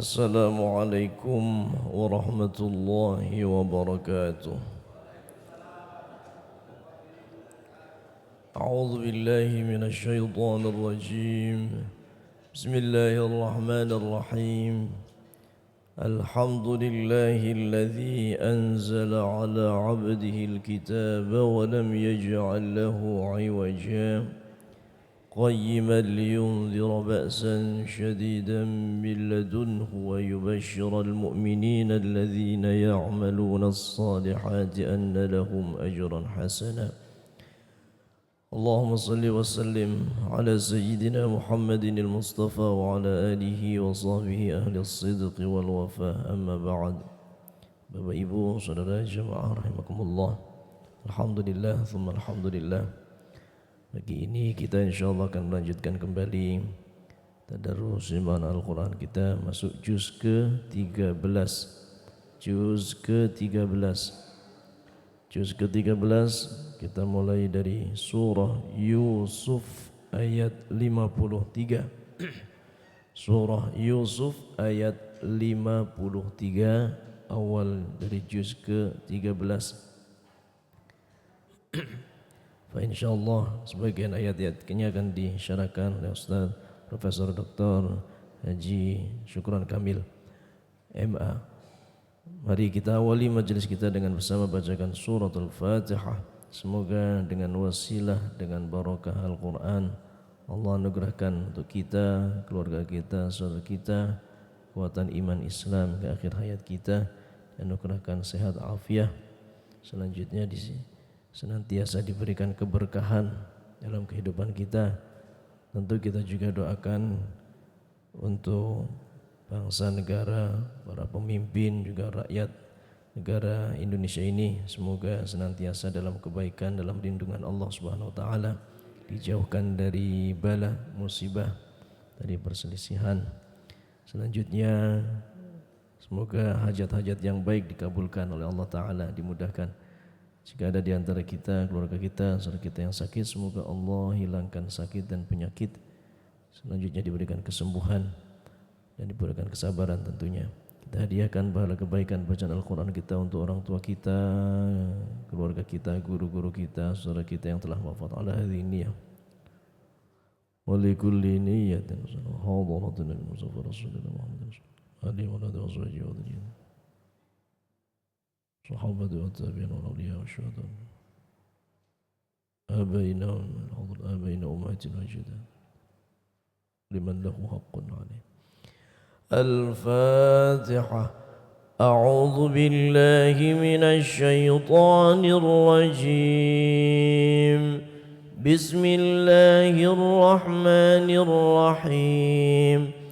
Assalamualaikum warahmatullahi wabarakatuh. A'udzu billahi minasy syaithanir rajim. Bismillahirrahmanirrahim. Alhamdulillahilladzi anzala ala 'abdihi al-kitaba wa lam yaj'al lahu 'iwaja. قيما لينذر بأسا شديدا من لدنه ويبشر المؤمنين الذين يعملون الصالحات أن لهم أجرا حسنا اللهم صل وسلم على سيدنا محمد المصطفى وعلى آله وصحبه أهل الصدق والوفاء أما بعد. Bapak Ibu Saudara jemaah rahimakumullah, alhamdulillah thumma alhamdulillah. Pagi ini kita insyaAllah akan melanjutkan kembali tadarus bacaan Al-Quran kita masuk juz ke-13. Juz ke-13 kita mulai dari surah Yusuf ayat 53. Surah Yusuf ayat 53 awal dari juz ke-13. InsyaAllah sebagian ayat-ayatnya akan disyarahkan oleh Ustaz Profesor Dr. Haji Syukran Kamil MA. Mari kita awali majlis kita dengan bersama bacakan surat Al-Fatihah. Semoga dengan wasilah, dengan barakah Al-Quran, Allah anugerahkan untuk kita, keluarga kita, saudara kita kekuatan iman Islam ke akhir hayat kita, dan anugerahkan sehat afiah. Selanjutnya di sini senantiasa diberikan keberkahan dalam kehidupan kita. Tentu kita juga doakan untuk bangsa negara, para pemimpin juga rakyat negara Indonesia ini, semoga senantiasa dalam kebaikan, dalam lindungan Allah Subhanahu wa taala, dijauhkan dari bala musibah, dari perselisihan. Selanjutnya semoga hajat-hajat yang baik dikabulkan oleh Allah taala, dimudahkan. Jika ada di antara kita, keluarga kita, saudara kita yang sakit, semoga Allah hilangkan sakit dan penyakit. Selanjutnya diberikan kesembuhan dan diberikan kesabaran tentunya. Kita hadiahkan pahala kebaikan bacaan Al-Quran kita untuk orang tua kita, keluarga kita, guru-guru kita, saudara kita yang telah wafat. Ala hadhihi niyyah wa li kulli niyyatin hadaratin al-mustafa rasulullah Muhammad alihi wa sahbihi wa sallam. صحابة والتابعين والأولياء والشهداء آبائنا والحضر آبائنا وأمهاتنا وأجدادنا لمن له حق عليه. الفاتحة. أعوذ بالله من الشيطان الرجيم. بسم الله الرحمن الرحيم.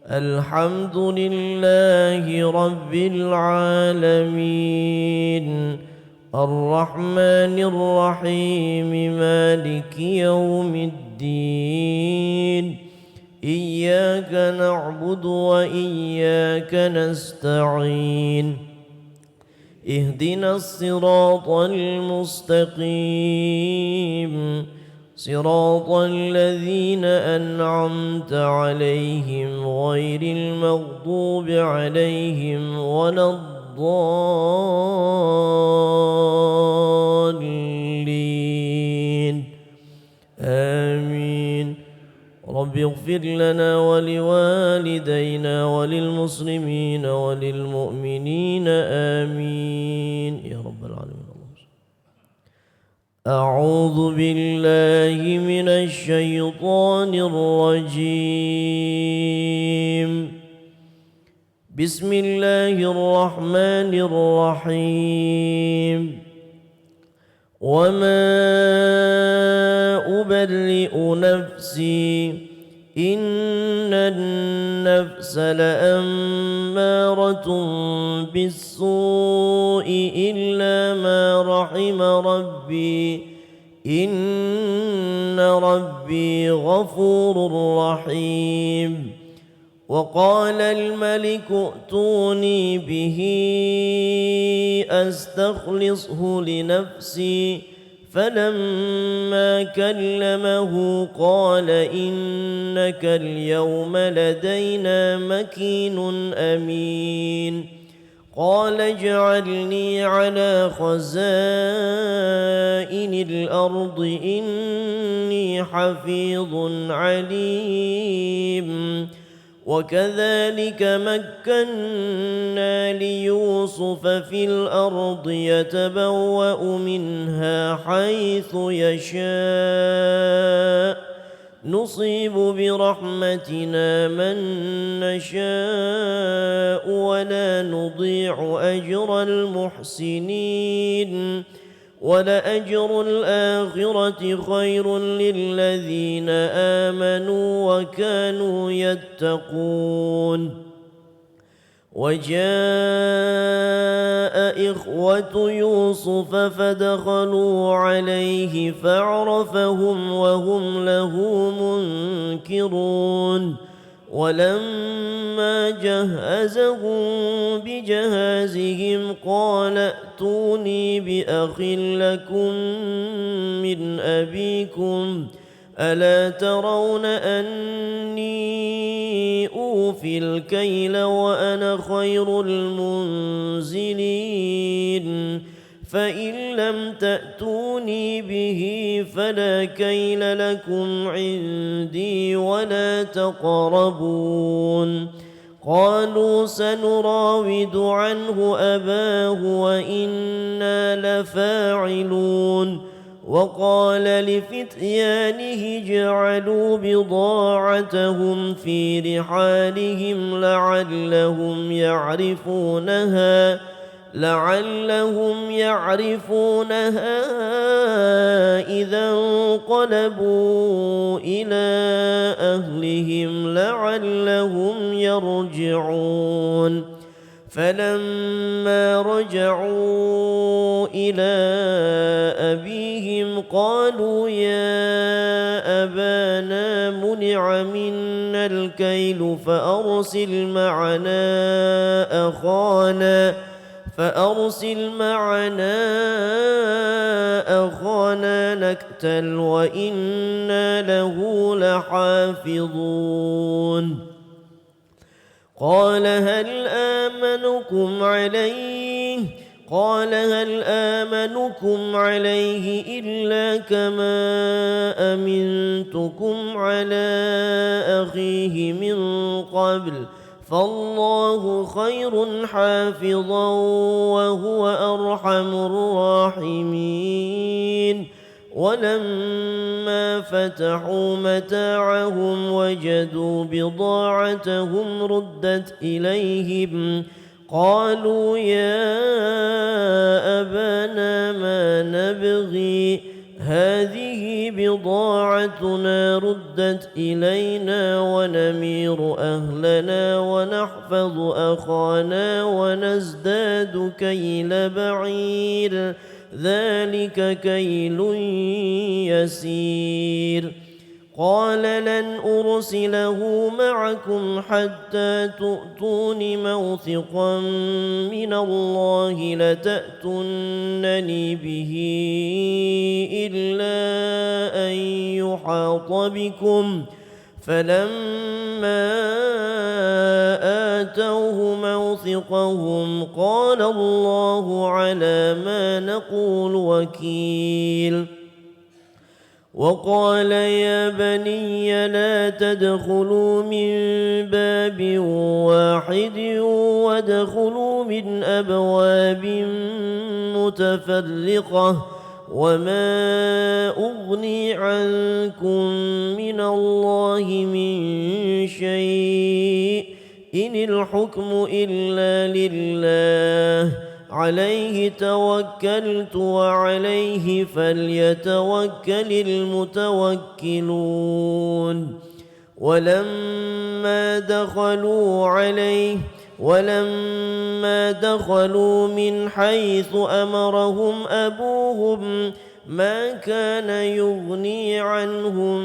الحمد لله رب العالمين الرحمن الرحيم مالك يوم الدين إياك نعبد وإياك نستعين اهدنا الصراط المستقيم صراط الذين أنعمت عليهم غير المغضوب عليهم ولا الضالين آمين. رب اغفر لنا ولوالدينا وللمسلمين وللمؤمنين آمين يا رب العالمين. أعوذ بالله من الشيطان الرجيم. بسم الله الرحمن الرحيم. وما أبرئ نفسي إن النفس لأمارة بالسوء إلا ما رحم ربي إن ربي غفور رحيم. وقال الملك ائتوني به أستخلصه لنفسي فلما كلمه قال إنك اليوم لدينا مكين أمين قال اجعلني على خزائن الأرض إني حفيظ عليم وكذلك مكنا ليوسف في الأرض يتبوأ منها حيث يشاء نصيب برحمتنا من نشاء ولا نضيع أجر المحسنين ولأجر الآخرة خير للذين آمنوا وكانوا يتقون وجاء إخوة يوسف فدخلوا عليه فعرفهم وهم له منكرون ولما جهزهم بجهازهم قال ائتوني بأخ لكم من أبيكم ألا ترون أني أوفي الكيل وأنا خير المنزلين فإن لم تأتوني به فلا كيل لكم عندي ولا تقربون قالوا سنراود عنه أباه وإنا لفاعلون وقال لفتيانه جعلوا بضاعتهم في رحالهم لعلهم يعرفونها إذا انقلبوا إلى أهلهم لعلهم يرجعون فلما رجعوا إلى أبيهم قالوا يا أبانا منع منا الكيل فأرسل معنا أخانا نكتل وإنا له لحافظون قال هل آمنكم عليه إلا كما أمنتكم على أخيه من قبل فالله خير حافظا وهو أرحم الراحمين ولما فتحوا متاعهم وجدوا بضاعتهم ردت إليهم قالوا يا أبانا ما نبغي هذه بضاعتنا ردت إلينا ونمير أهلنا ونحفظ أخانا ونزداد كيل بعير ذلك كيل يسير قال لن أرسله معكم حتى تؤتون موثقا من الله لتأتونني به إلا أن يحاط بكم فلما آتوه موثقهم قال الله على ما نقول وكيل وقال يا بني لا تدخلوا من باب واحد وادخلوا من أبواب متفرقة وما أغني عنكم من الله من شيء إن الحكم إلا لله عليه توكلت وعليه فليتوكل المتوكلون ولما دخلوا من حيث أمرهم أبوهم ما كان يغني عنهم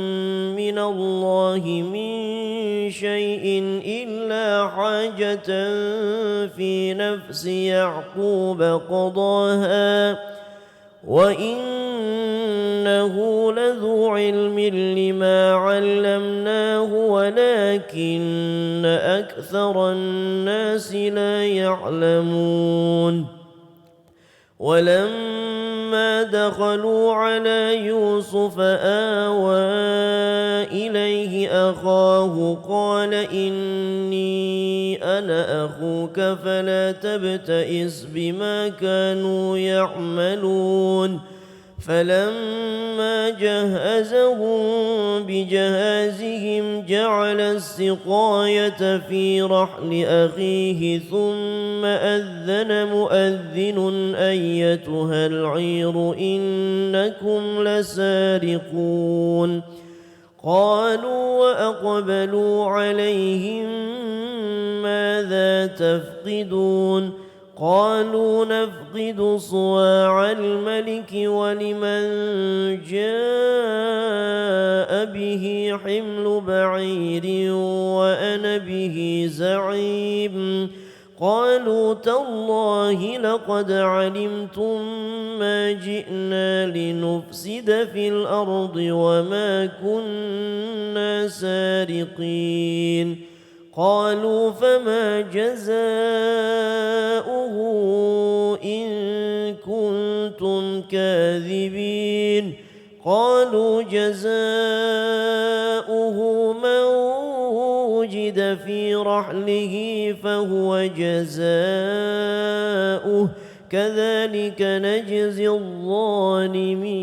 من الله من شيء إلا حاجة في نفس يعقوب قضاها وإن إنه لذو علم لما علمناه ولكن أكثر الناس لا يعلمون ولما دخلوا على يوسف آوى إليه أخاه قال إني أنا أخوك فلا تبتئس بما كانوا يعملون فلما جهزهم بجهازهم جعل السقاية في رحل أخيه ثم أذن مؤذن أيتها العير إنكم لسارقون قالوا وأقبلوا عليهم ماذا تفقدون قالوا نفقد صواع الملك ولمن جاء به حمل بعير وأنا به زعيم قالوا تالله لقد علمتم ما جئنا لنفسد في الأرض وما كنا سارقين قالوا فما جزاؤه إن كنتم كاذبين قالوا جزاؤه من وجد في رحله فهو جزاؤه كذلك نجزي الظالمين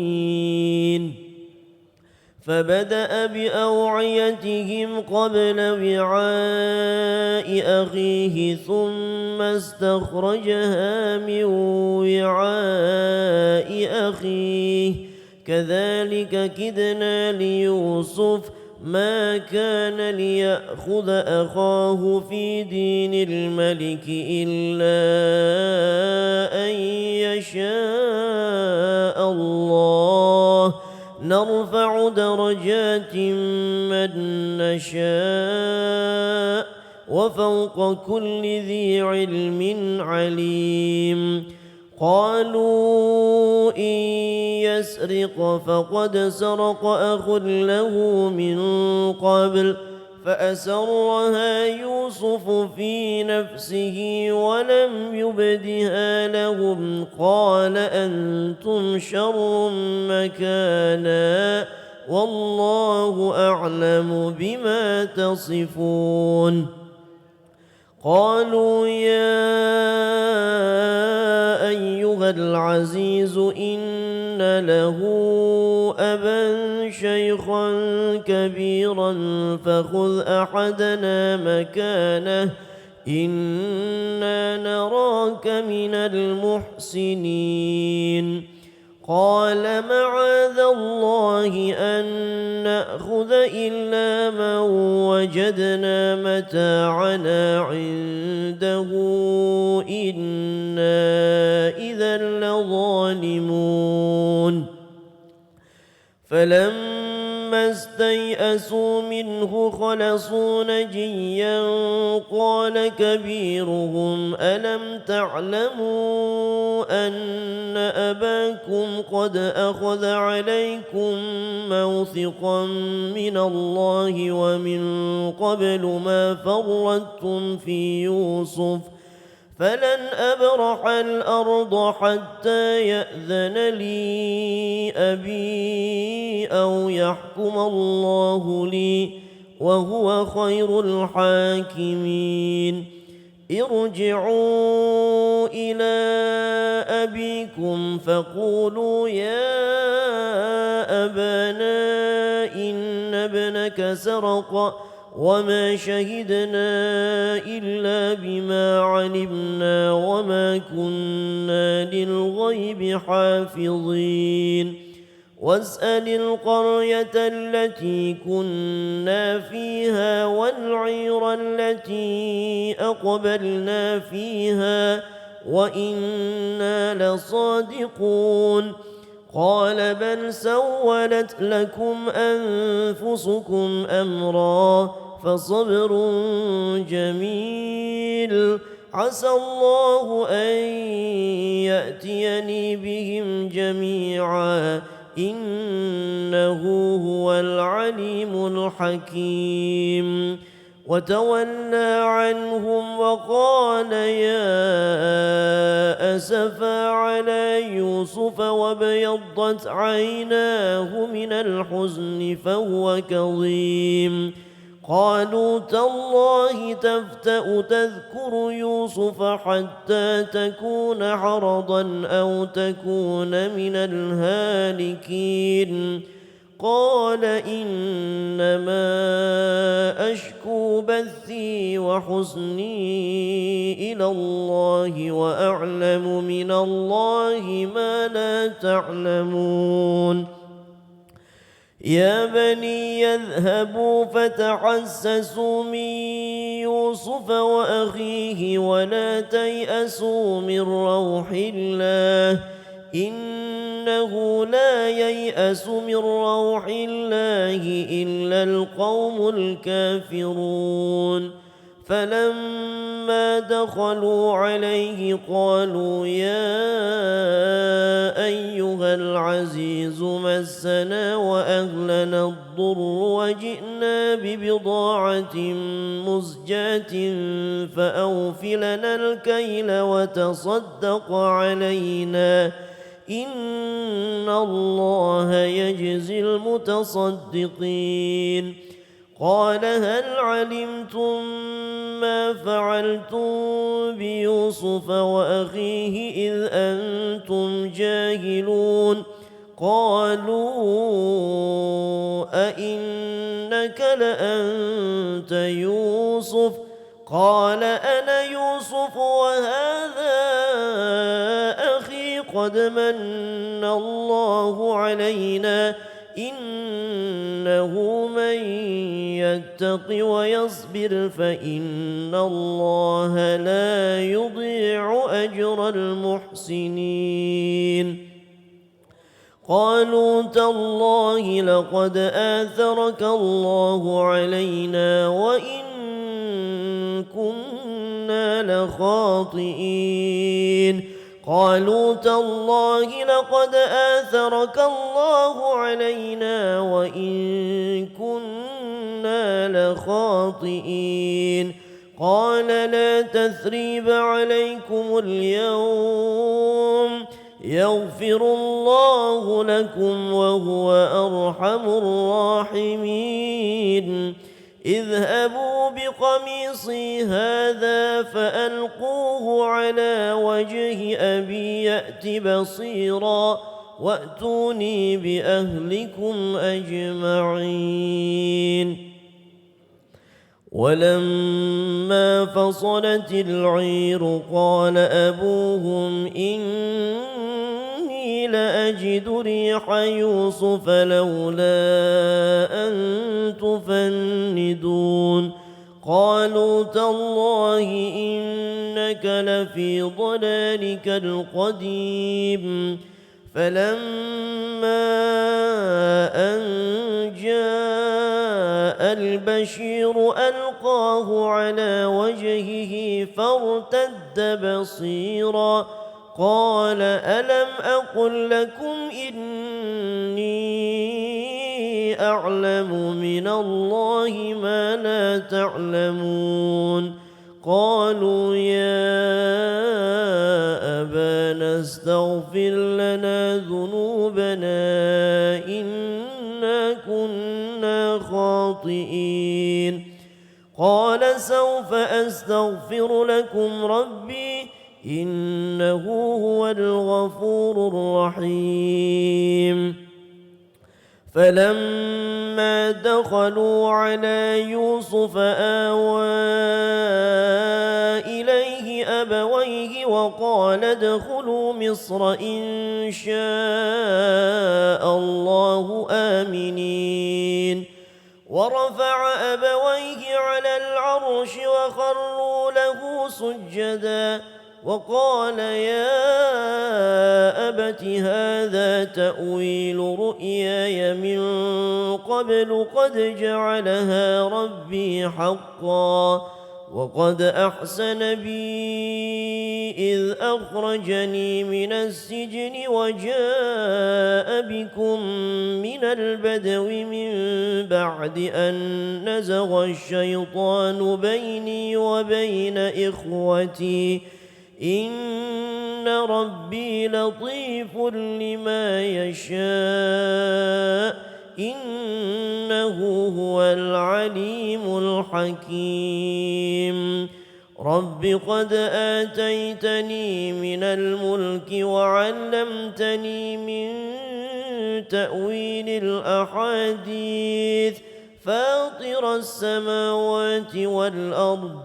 فبدأ بأوعيتهم قبل وعاء أخيه ثم استخرجها من وعاء أخيه كذلك كدنا ليوسف ما كان ليأخذ أخاه في دين الملك إلا أن يشاء الله نرفع درجات من نشاء وفوق كل ذي علم عليم قالوا إن يسرق فقد سرق أخ له من قبل فأسرها يوسف في نفسه ولم يبدها لهم قال أنتم شر مكانا والله أعلم بما تصفون قالوا يا أيها العزيز إن له أبا شيخا كبيرا فخذ أحدنا مكانه إنا نراك من المحسنين قال معاذ الله أن نأخذ إلا من وجدنا متاعنا عنده إنا إذا لظالمون فلما استيئسوا منه خلصوا نجيا قال كبيرهم ألم تعلموا أن أباكم قد أخذ عليكم موثقا من الله ومن قبل ما فرطتم في يوسف فلن أبرح الأرض حتى يأذن لي أبي أو يحكم الله لي وهو خير الحاكمين ارجعوا إلى أبيكم فقولوا يا أبانا إن ابنك سرق وما شهدنا إلا بما علمنا وما كنا للغيب حافظين واسأل القرية التي كنا فيها والعير التي أقبلنا فيها وإنا لصادقون قال بل سولت لكم أنفسكم أمرا فصبر جميل عسى الله أن يأتيني بهم جميعا إنه هو العليم الحكيم وتولى عنهم وقال يا أسفا على يوسف وابيضت عيناه من الحزن فهو كظيم قالوا تالله تفتأ تذكر يوسف حتى تكون حرضا أو تكون من الهالكين قال إنما أشكو بثي وحزني إلى الله وأعلم من الله ما لا تعلمون يا بني يذهبوا فتحسسوا من يوسف وأخيه ولا تيأسوا من روح الله إنه لا ييأس من روح الله إلا القوم الكافرون فلما دخلوا عليه قالوا يا أيها العزيز مسنا وأهلنا الضر وجئنا ببضاعة مزجاة فأوف لنا الكيل وتصدق علينا إن الله يجزي المتصدقين قال هل علمتم ما فعلتم بيوسف وأخيه إذ أنتم جاهلون قالوا أئنك لأنت يوسف قال أنا يوسف وهذا أخي قد من الله علينا إنه من يتق ويصبر فإن الله لا يضيع أجر المحسنين قالوا تالله لقد آثرك الله علينا وإن كنا لخاطئين قالوا تالله لقد آثرك الله علينا وإن كنا لخاطئين قال لا تثريب عليكم اليوم يغفر الله لكم وهو أرحم الراحمين اذهبوا بقميصي هذا فألقوه على وجه أبي يأت بصيرا وأتوني بأهلكم أجمعين ولما فصلت العير قال أبوهم إني لأجد ريح يوسف لولا أن تفندون قالوا تالله إنك لفي ضلالك القديم فلما أن جاء البشير ألقاه على وجهه فارتد بصيرا قال ألم أقل لكم إني أعلم من الله ما لا تعلمون قالوا يا أبانا استغفر لنا ذنوبنا إنا كنا خاطئين قال سوف أستغفر لكم ربي إنه هو الغفور الرحيم فلما دخلوا على يوسف آوى إليه أبويه وقال ادخلوا مصر إن شاء الله آمنين ورفع أبويه على العرش وخروا له سجدا وقال يا أبت هذا تأويل رؤياي من قبل قد جعلها ربي حقا وقد أحسن بي إذ أخرجني من السجن وجاء بكم من البدو من بعد أن نزغ الشيطان بيني وبين إخوتي إن ربي لطيف لما يشاء إنه هو العليم الحكيم رب قد آتيتني من الملك وعلمتني من تأويل الأحاديث فاطر السماوات والأرض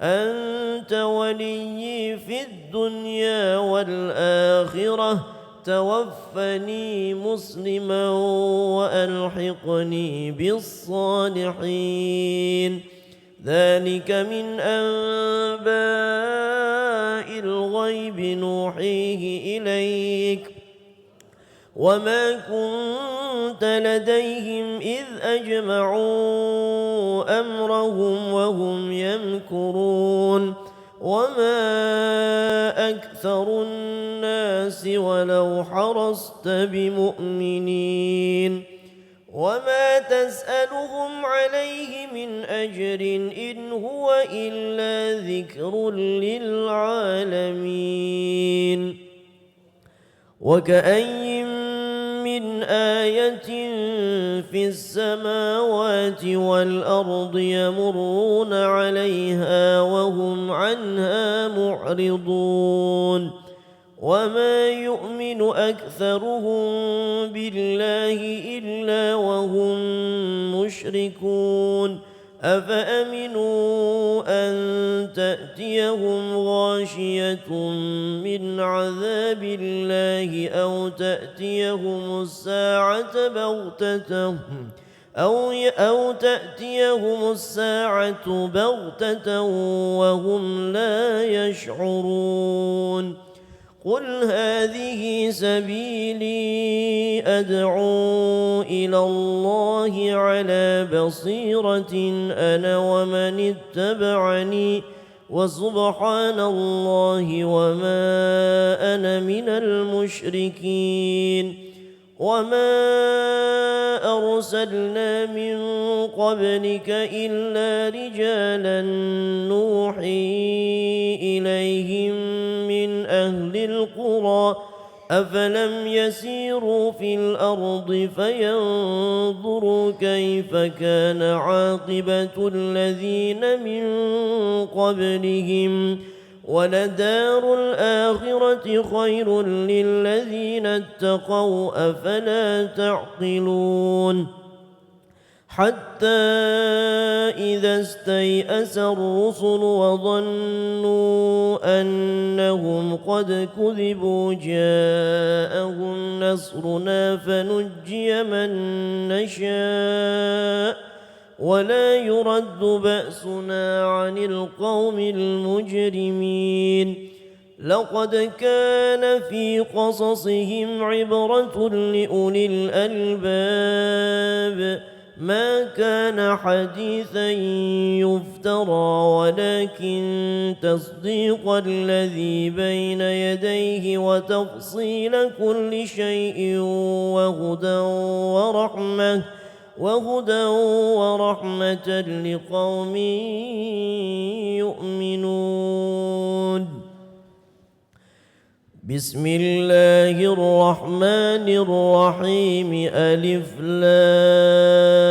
أنت ولي في الدنيا والآخرة توفني مسلما وألحقني بالصالحين ذلك من أنباء الغيب نوحيه إليك وما كنت لديهم إذ أجمعوا أمرهم وهم يمكرون وما أكثر الناس ولو حرصت بمؤمنين وما تسألهم عليه من أجر إن هو إلا ذكر للعالمين وكأي من آية في السماوات والأرض يمرون عليها وهم عنها معرضون وما يؤمن أكثرهم بالله إلا وهم مشركون أفأمنوا أن تأتيهم غاشية من عذاب الله أو تأتيهم الساعة بغتة وهم لا يشعرون قل هذه سبيلي أدعو إلى الله على بصيرة أنا ومن اتبعني وسبحان الله وما أنا من المشركين وما أرسلنا من قبلك إلا رجالا نوحي إليهم من أهل القرى أفلم يسيروا في الأرض فينظروا كيف كان عاقبة الذين من قبلهم ولدار الآخرة خير للذين اتقوا أفلا تعقلون حتى إذا استيأس الرسل وظنوا أنهم قد كذبوا جاءهم نصرنا فنجي من نشاء ولا يرد بأسنا عن القوم المجرمين لقد كان في قصصهم عبرة لأولي الألباب ما كان حديثا يفترى ولكن تصديق الذي بين يديه وتفصيل كل شيء وهدى ورحمة لقوم يؤمنون بسم الله الرحمن الرحيم ألف لام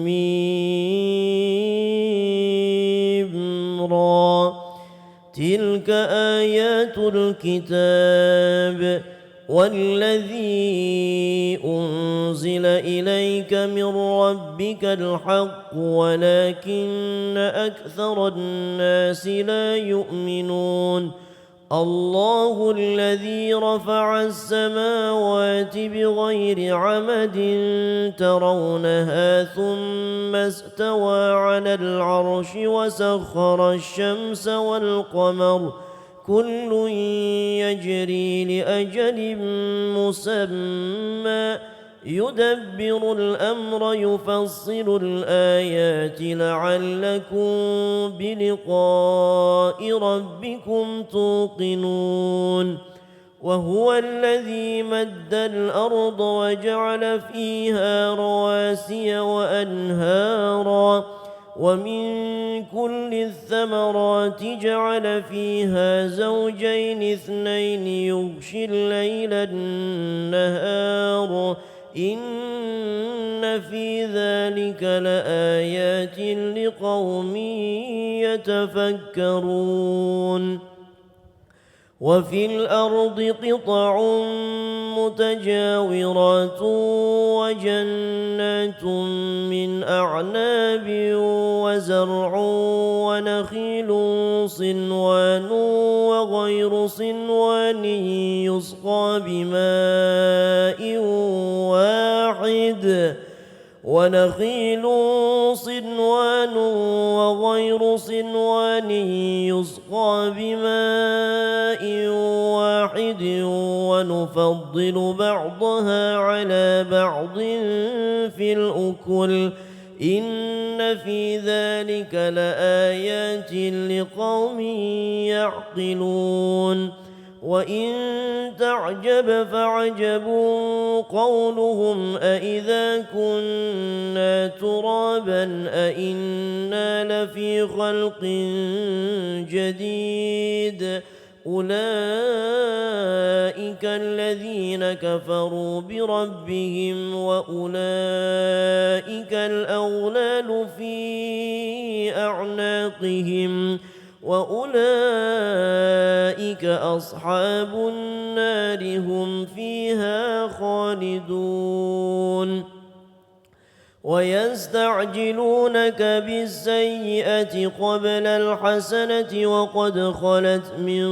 ميم را تلك آيات الكتاب والذي أنزل إليك من ربك الحق ولكن أكثر الناس لا يؤمنون الله الذي رفع السماوات بغير عمد ترونها ثم استوى على العرش وسخر الشمس والقمر كل يجري لأجل مسمى يدبر الأمر يفصل الآيات لعلكم بلقاء ربكم توقنون وهو الذي مد الأرض وجعل فيها رواسي وأنهارا ومن كل الثمرات جعل فيها زوجين اثنين يغشي الليل النهار إن في ذلك لآيات لقوم يتفكرون وفي الأرض قطع متجاورات وجنات من أعناب وزرع ونخيل صنوان وغير صنوان يسقى بماء واحد ونخيل صنوان وغير صنوان يسقى بماء واحد ونفضل بعضها على بعض في الأكل إن في ذلك لآيات لقوم يعقلون وإن تعجب فعجب قولهم أإذا كنا ترابا أإنا لفي خلق جديد أولئك الذين كفروا بربهم وأولئك الأغلال في أعناقهم وأولئك أصحاب النار هم فيها خالدون ويستعجلونك بالسيئة قبل الحسنة وقد خلت من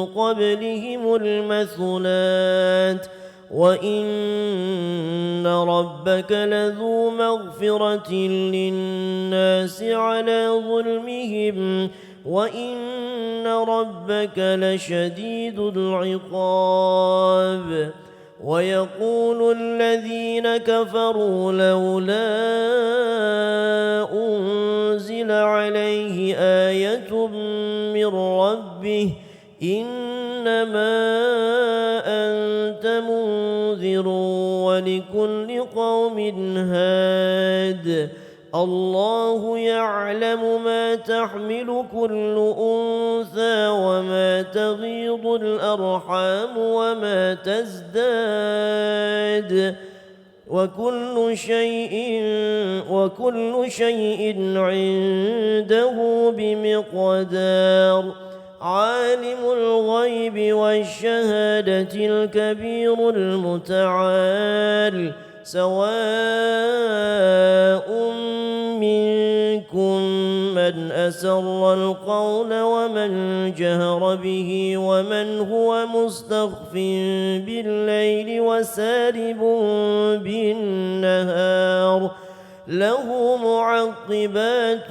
قبلهم المثلات وإن ربك لذو مغفرة للناس على ظلمهم وإن ربك لشديد العقاب ويقول الذين كفروا لولا أنزل عليه آية من ربه إنما أنت منذر ولكل قوم هاد الله يعلم ما تحمل كل أنثى وما تغيض الأرحام وما تزداد وكل شيء عنده بمقدار عالم الغيب والشهادة الكبير المتعال سواء منكم من أسر القول ومن جهر به ومن هو مستخف بالليل وسارب بالنهار له معقبات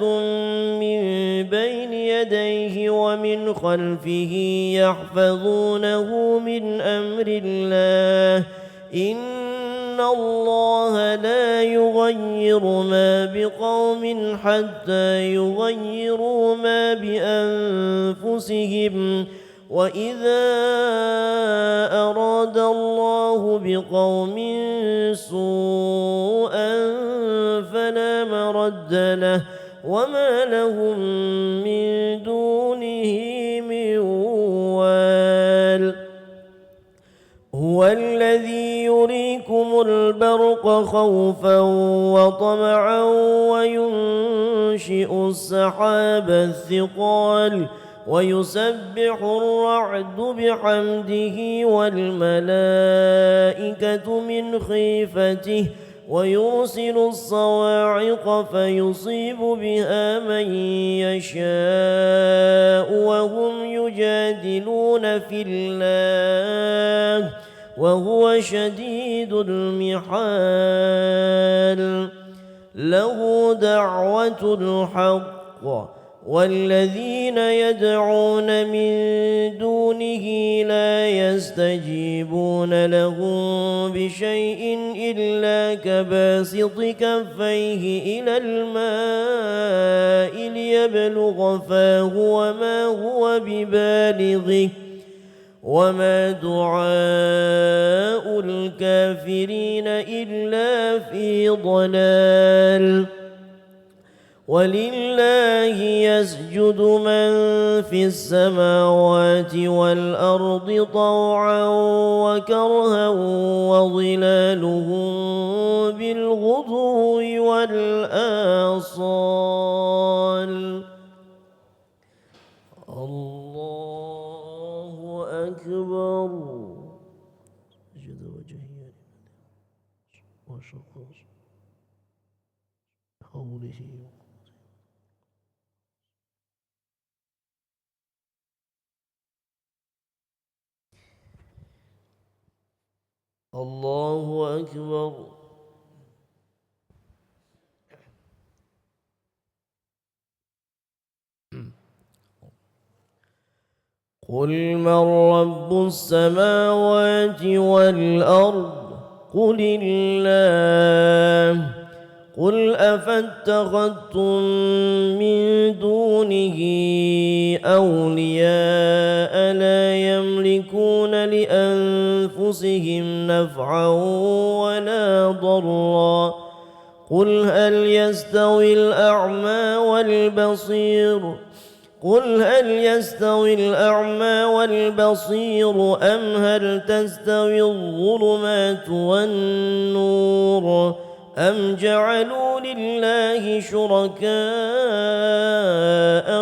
من بين يديه ومن خلفه يحفظونه من أمر الله إن الله لا يغير ما بقوم حتى يغيروا ما بأنفسهم وإذا أراد الله بقوم سوءا فلا مرد له وما لهم من دونه من وال هو الذي يريكم البرق خوفا وطمعا وينشئ السحاب الثقال ويسبح الرعد بحمده والملائكة من خيفته ويرسل الصواعق فيصيب بها من يشاء وهم يجادلون في الله وهو شديد المحال له دعوة الحق والذين يدعون من دونه لا يستجيبون لهم بشيء إلا كباسط كفيه إلى الماء ليبلغ فاه وما هو ببالغه وما دعاء الكافرين إلا في ضلال ولله يسجد من في السماوات والأرض طوعا وكرها وظلالهم بالغدو والآصال الله أكبر سجد وجهي وشق حوله الله أكبر قل من رب السماوات والأرض قل الله قل أفاتخذتم من دونه أولياء لا يملكون لأنفسهم نفعا ولا ضرا قل هل يستوي الأعمى والبصير قل هل يستوي الأعمى والبصير أم هل تستوي الظلمات والنور أم جعلوا لله شركاء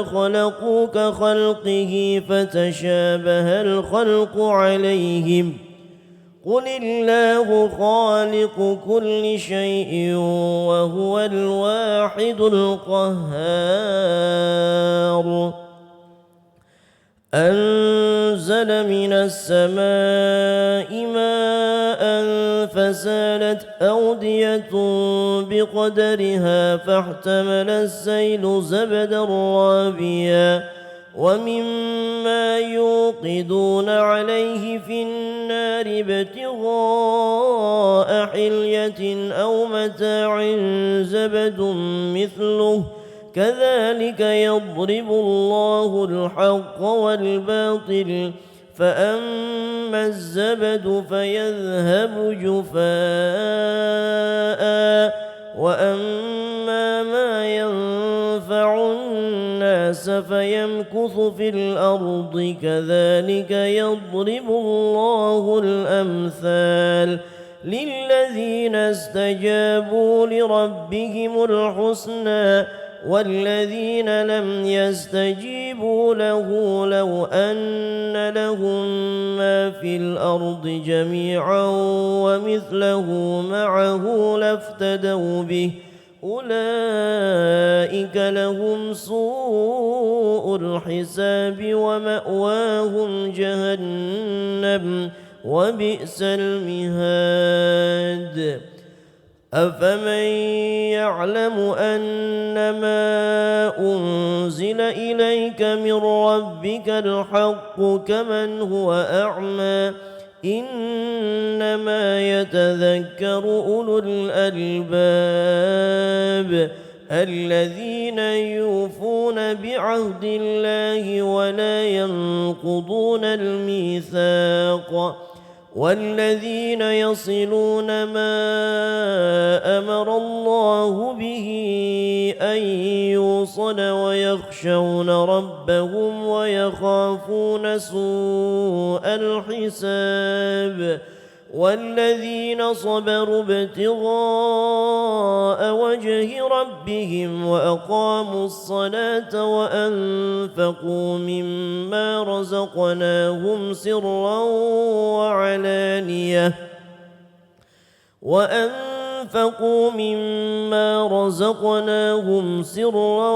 خلقوا كخلقه فتشابه الخلق عليهم قل الله خالق كل شيء وهو الواحد القهار أنزل من السماء ماء فسالت أودية بقدرها فاحتمل السيل زبدا رابيا ومما يوقدون عليه في النار ابتغاء حلية أو متاع زبد مثله كذلك يضرب الله الحق والباطل فأما الزبد فيذهب جفاء وأما ما ينفع الناس فيمكث في الأرض كذلك يضرب الله الأمثال للذين استجابوا لربهم الحسنى والذين لم يستجيبوا له لو أن لهم ما في الأرض جميعا ومثله معه لافتدوا به أولئك لهم سوء الحساب ومأواهم جهنم وبئس المهاد أفمن يعلم أنما أنزل إليك من ربك الحق كمن هو أعمى إنما يتذكر أولو الألباب الذين يوفون بعهد الله ولا ينقضون الميثاق والذين يصلون ما أمر الله به أن يوصل ويخشون ربهم ويخافون سوء الحساب والذين صبروا ابتغاء وجه ربهم وأقاموا الصلاة وأنفقوا مما رزقناهم سرا وعلانية وأنفقوا مما رزقناهم سرا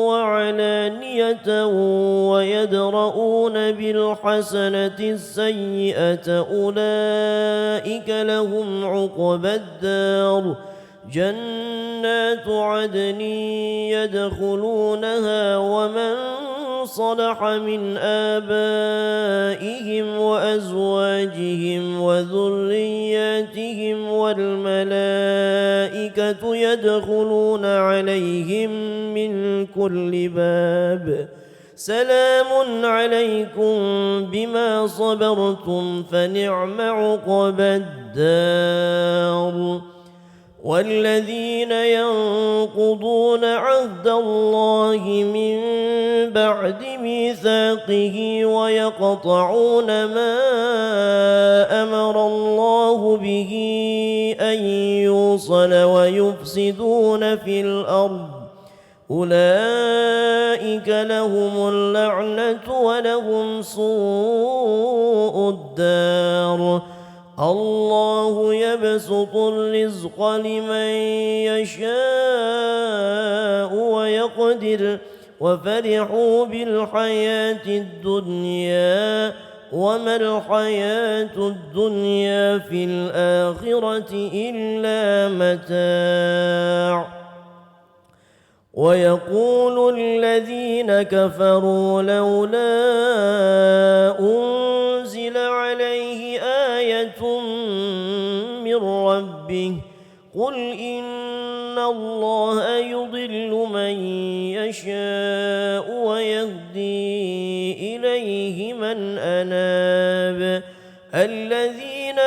وعلانية ويدرؤون بالحسنة السيئة أولئك لهم عقبى الدار جنات عدن يدخلونها ومن صلح من آبائهم وأزواجهم وذرياتهم والملائكة يدخلون عليهم من كل باب سلام عليكم بما صبرتم فنعم عقبى الدار. والذين ينقضون عهد الله من بعد ميثاقه ويقطعون ما أمر الله به أن يوصل ويفسدون في الأرض أولئك لهم اللعنة ولهم سوء الدار. الله يبسط الرزق لمن يشاء ويقدر وفرحوا بالحياة الدنيا وما الحياة الدنيا في الآخرة إلا متاع. ويقول الذين كفروا لولا أنزل عليه آية من ربه قل إن الله يضل من يشاء ويهدي إليه من أناب. الذين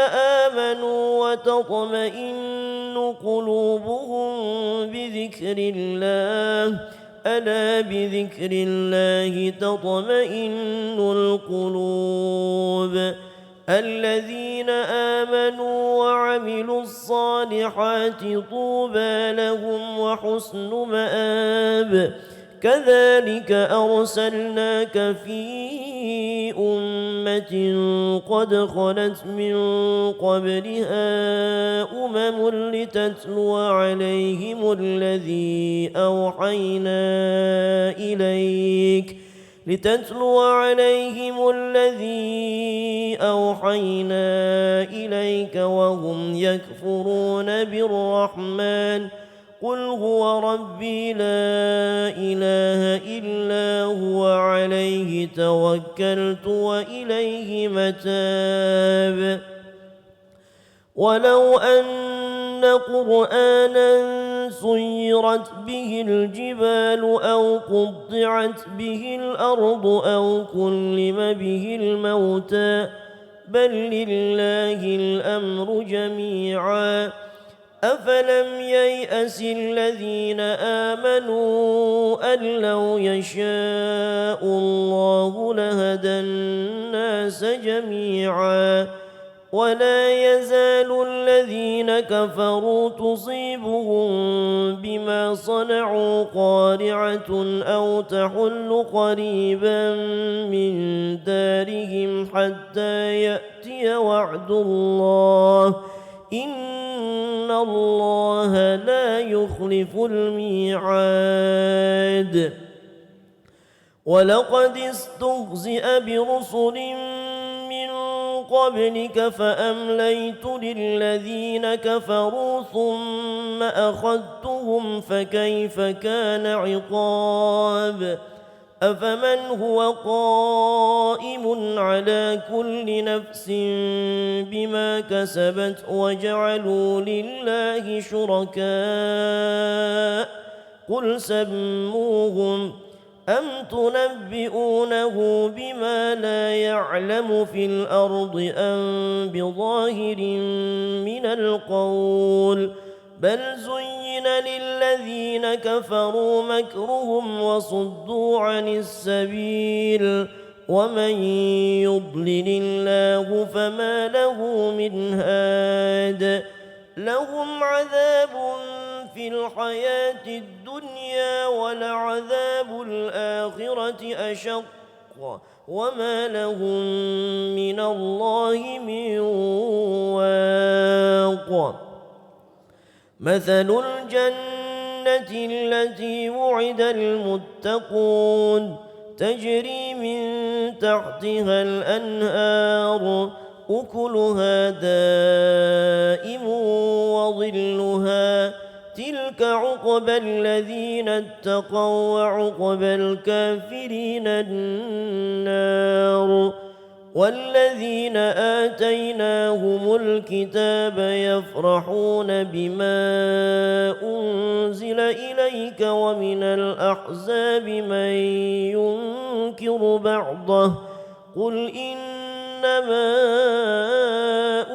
آمنوا وتطمئن قلوبهم بذكر الله ألا بذكر الله تطمئن القلوب. الذين آمنوا وعملوا الصالحات طوبى لهم وحسن مآب. كذلك أرسلناك في أمة قد خلت من قبلها لتتلو عليهم الذي أوحينا إليك وهم يكفرون بالرحمن قل هو ربي لا إله إلا هو عليه توكلت وإليه متاب. ولو أن قرآنا سيرت به الجبال أو قطعت به الأرض أو كلم به الموتى بل لله الأمر جميعا. أفلم ييأس الذين آمنوا أن لو يشاء الله لهدى الناس جميعا. ولا يزال الذين كفروا تصيبهم بما صنعوا قارعة أو تحل قريبا من دارهم حتى يأتي وعد الله إن الله لا يخلف الميعاد. ولقد استهزئ برسل من قبلك فأمليت للذين كفروا ثم أخذتهم فكيف كان عقاب. أفمن هو قائم على كل نفس بما كسبت وجعلوا لله شركاء قل سموهم أم تنبئونه بما لا يعلم في الأرض أم بظاهر من القول بل زين للذين كفروا مكرهم وصدوا عن السبيل ومن يضلل الله فما له من هاد. لهم عذاب في الحياة الدنيا ولعذاب الآخرة أشق وما لهم من الله من واق. مثل الجنة التي وعد المتقون تجري من تحتها الأنهار أكلها دائم وظلها تلك عقبى الذين اتقوا وعقبى الكافرين النار والذين آتيناهم الكتاب يفرحون بما أنزل إليك ومن الأحزاب من ينكر بعضه قل إنما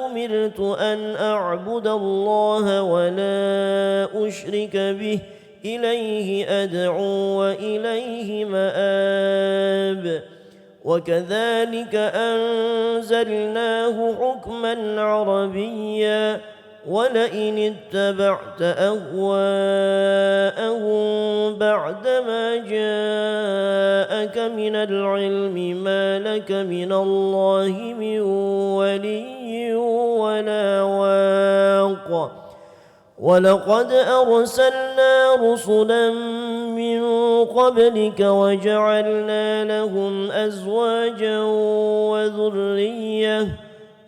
أمرت أن أعبد الله ولا أشرك به إليه أدعو وإليه مآب وكذلك أنزلناه حكما عربيا ولئن اتبعت أهواءهم بعدما جاءك من العلم ما لك من الله من ولي ولا واق ولقد أرسلنا رسلا من قبلك وجعلنا لهم أزواجا وذرية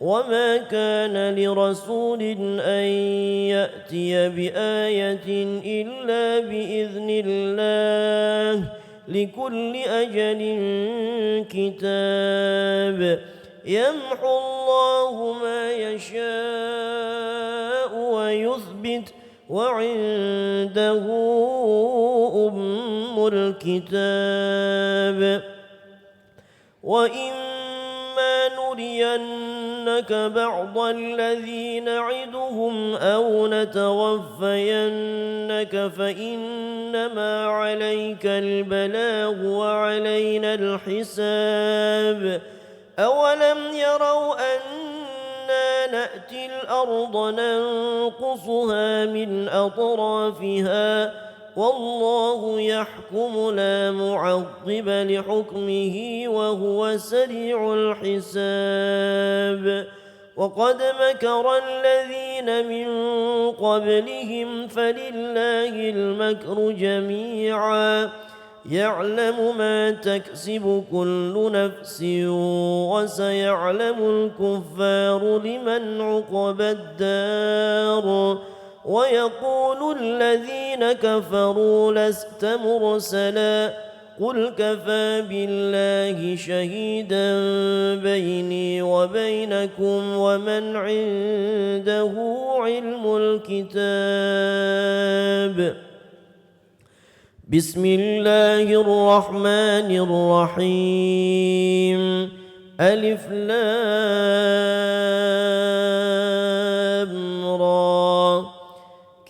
وما كان لرسول أن يأتي بآية إلا بإذن الله لكل أجل كتاب يمحو الله ما يشاء ويثبت وعنده أم الكتاب وإما نرينك بعض الذي نعدهم أو نتوفينك فإنما عليك البلاغ وعلينا الحساب أولم يروا أنا نأتي الأرض ننقصها من أطرافها والله يحكم لا معقب لحكمه وهو سريع الحساب وقد مكر الذين من قبلهم فلله المكر جميعا يعلم ما تكسب كل نفس وسيعلم الكفار لمن عقبى الدار ويقول الذين كفروا لست مرسلا قل كفى بالله شهيدا بيني وبينكم ومن عنده علم الكتاب بسم الله الرحمن الرحيم ألف لام را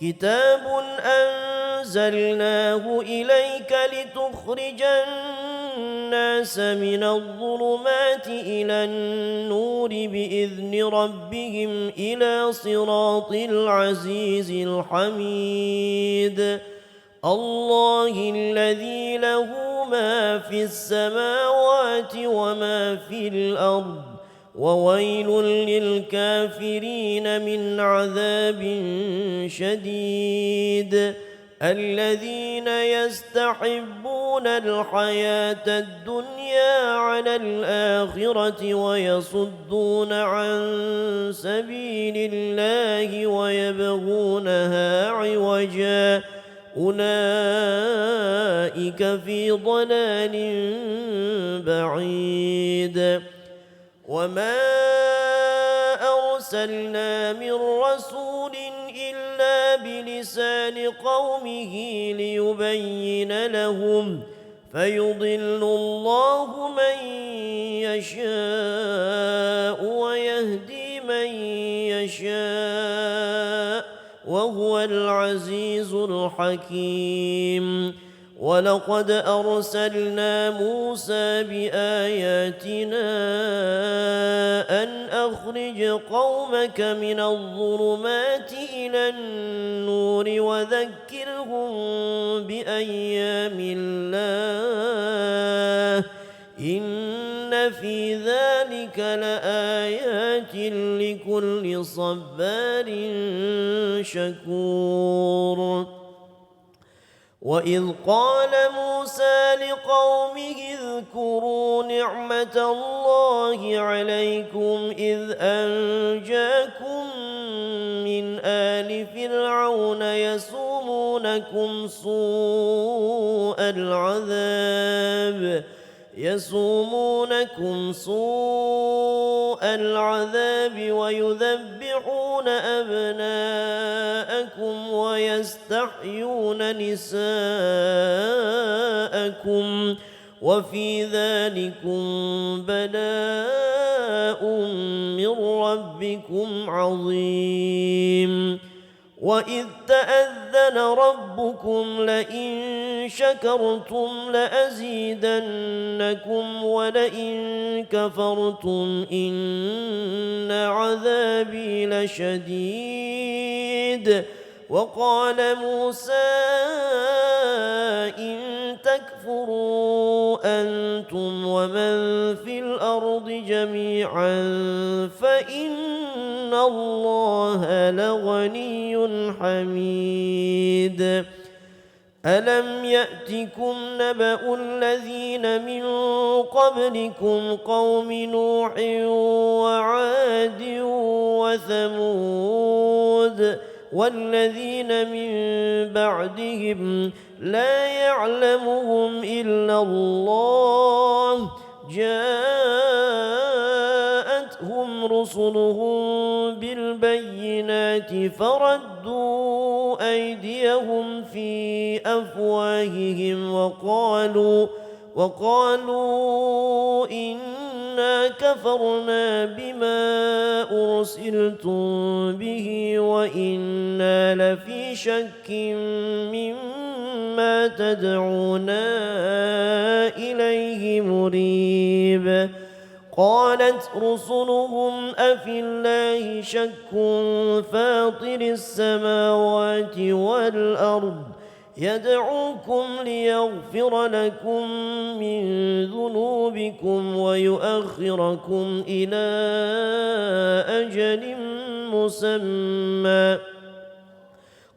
كتاب أنزلناه إليك لتخرج الناس من الظلمات إلى النور بإذن ربهم إلى صراط العزيز الحميد الله الذي له ما في السماوات وما في الأرض وويل للكافرين من عذاب شديد الذين يستحبون الحياة الدنيا على الآخرة ويصدون عن سبيل الله ويبغونها عوجا أولئك في ضلال بعيد وما أرسلنا من رسول إلا بلسان قومه ليبين لهم فيضل الله من يشاء ويهدي من يشاء وهو العزيز الحكيم ولقد أرسلنا موسى بآياتنا أن أخرج قومك من الظلمات إلى النور وذكرهم بأيام الله إن في ذلك لآيات لكل صبار شكور وإذ قال موسى لقومه اذكروا نعمة الله عليكم إذ أنجاكم من آل فرعون يسومونكم سوء العذاب ويذبحون أبناءكم ويستحيون نساءكم وفي ذلكم بلاء من ربكم عظيم. وإذ تأذن ربكم لئن شكرتم لأزيدنكم ولئن كفرتم إن عذابي لشديد. وقال موسى إن تكفروا أنتم ومن في الأرض جميعا فإن الله لغني حميد. ألم يأتكم نبأ الذين من قبلكم قوم نوح وعاد وثمود والذين من بعدهم لا يعلمهم إلا الله جاءتهم رسلهم بالبينات فردوا أيديهم في أفواههم وقالوا إنا كفرنا بما أرسلتم به وإنا لفي شك مما تدعونا إليه مريب. قالت رسلهم أفي الله شك فاطر السماوات والأرض يدعوكم ليغفر لكم من ذنوبكم ويؤخركم إلى أجل مسمى.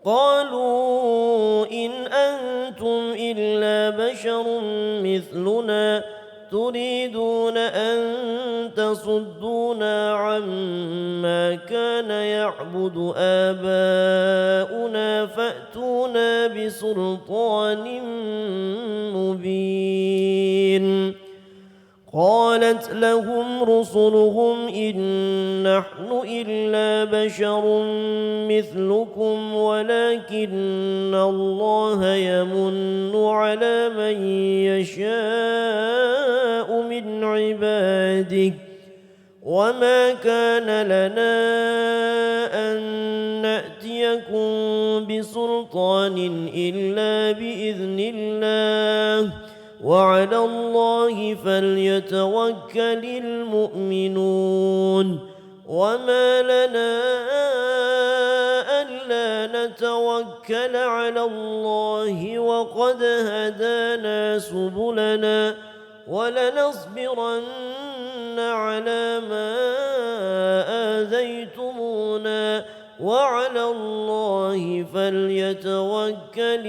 قالوا إن أنتم إلا بشر مثلنا تريدون أن تصدونا عما كان يعبد آباؤنا فأتونا بسلطان مبين. قالت لهم رسلهم إن نحن إلا بشر مثلكم ولكن الله يمن على من يشاء من عباده وما كان لنا أن نأتيكم بسلطان إلا بإذن الله وعلى الله فليتوكل المؤمنون. وما لنا ألا نتوكل على الله وقد هدانا سبلنا ولنصبرن على ما آذيتمونا وعلى الله فليتوكل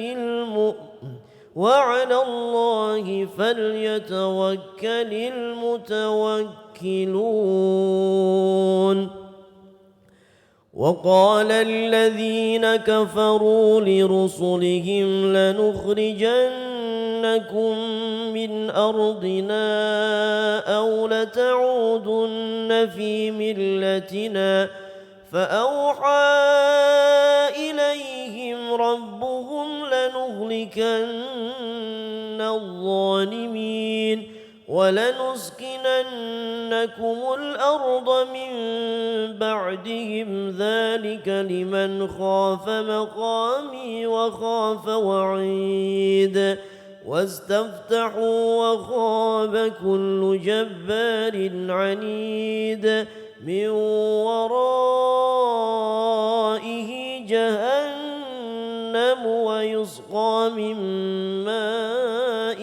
المتوكلون. وقال الذين كفروا لرسلهم لنخرجنكم من أرضنا أو لتعودن في ملتنا فأوحى إليهم ربهم لنهلكن الظالمين ولنسكننكم الأرض من بعدهم ذلك لمن خاف مقامي وخاف وعيد. واستفتحوا وخاب كل جبار عنيد من ورائه جهنم ويسقى من ماء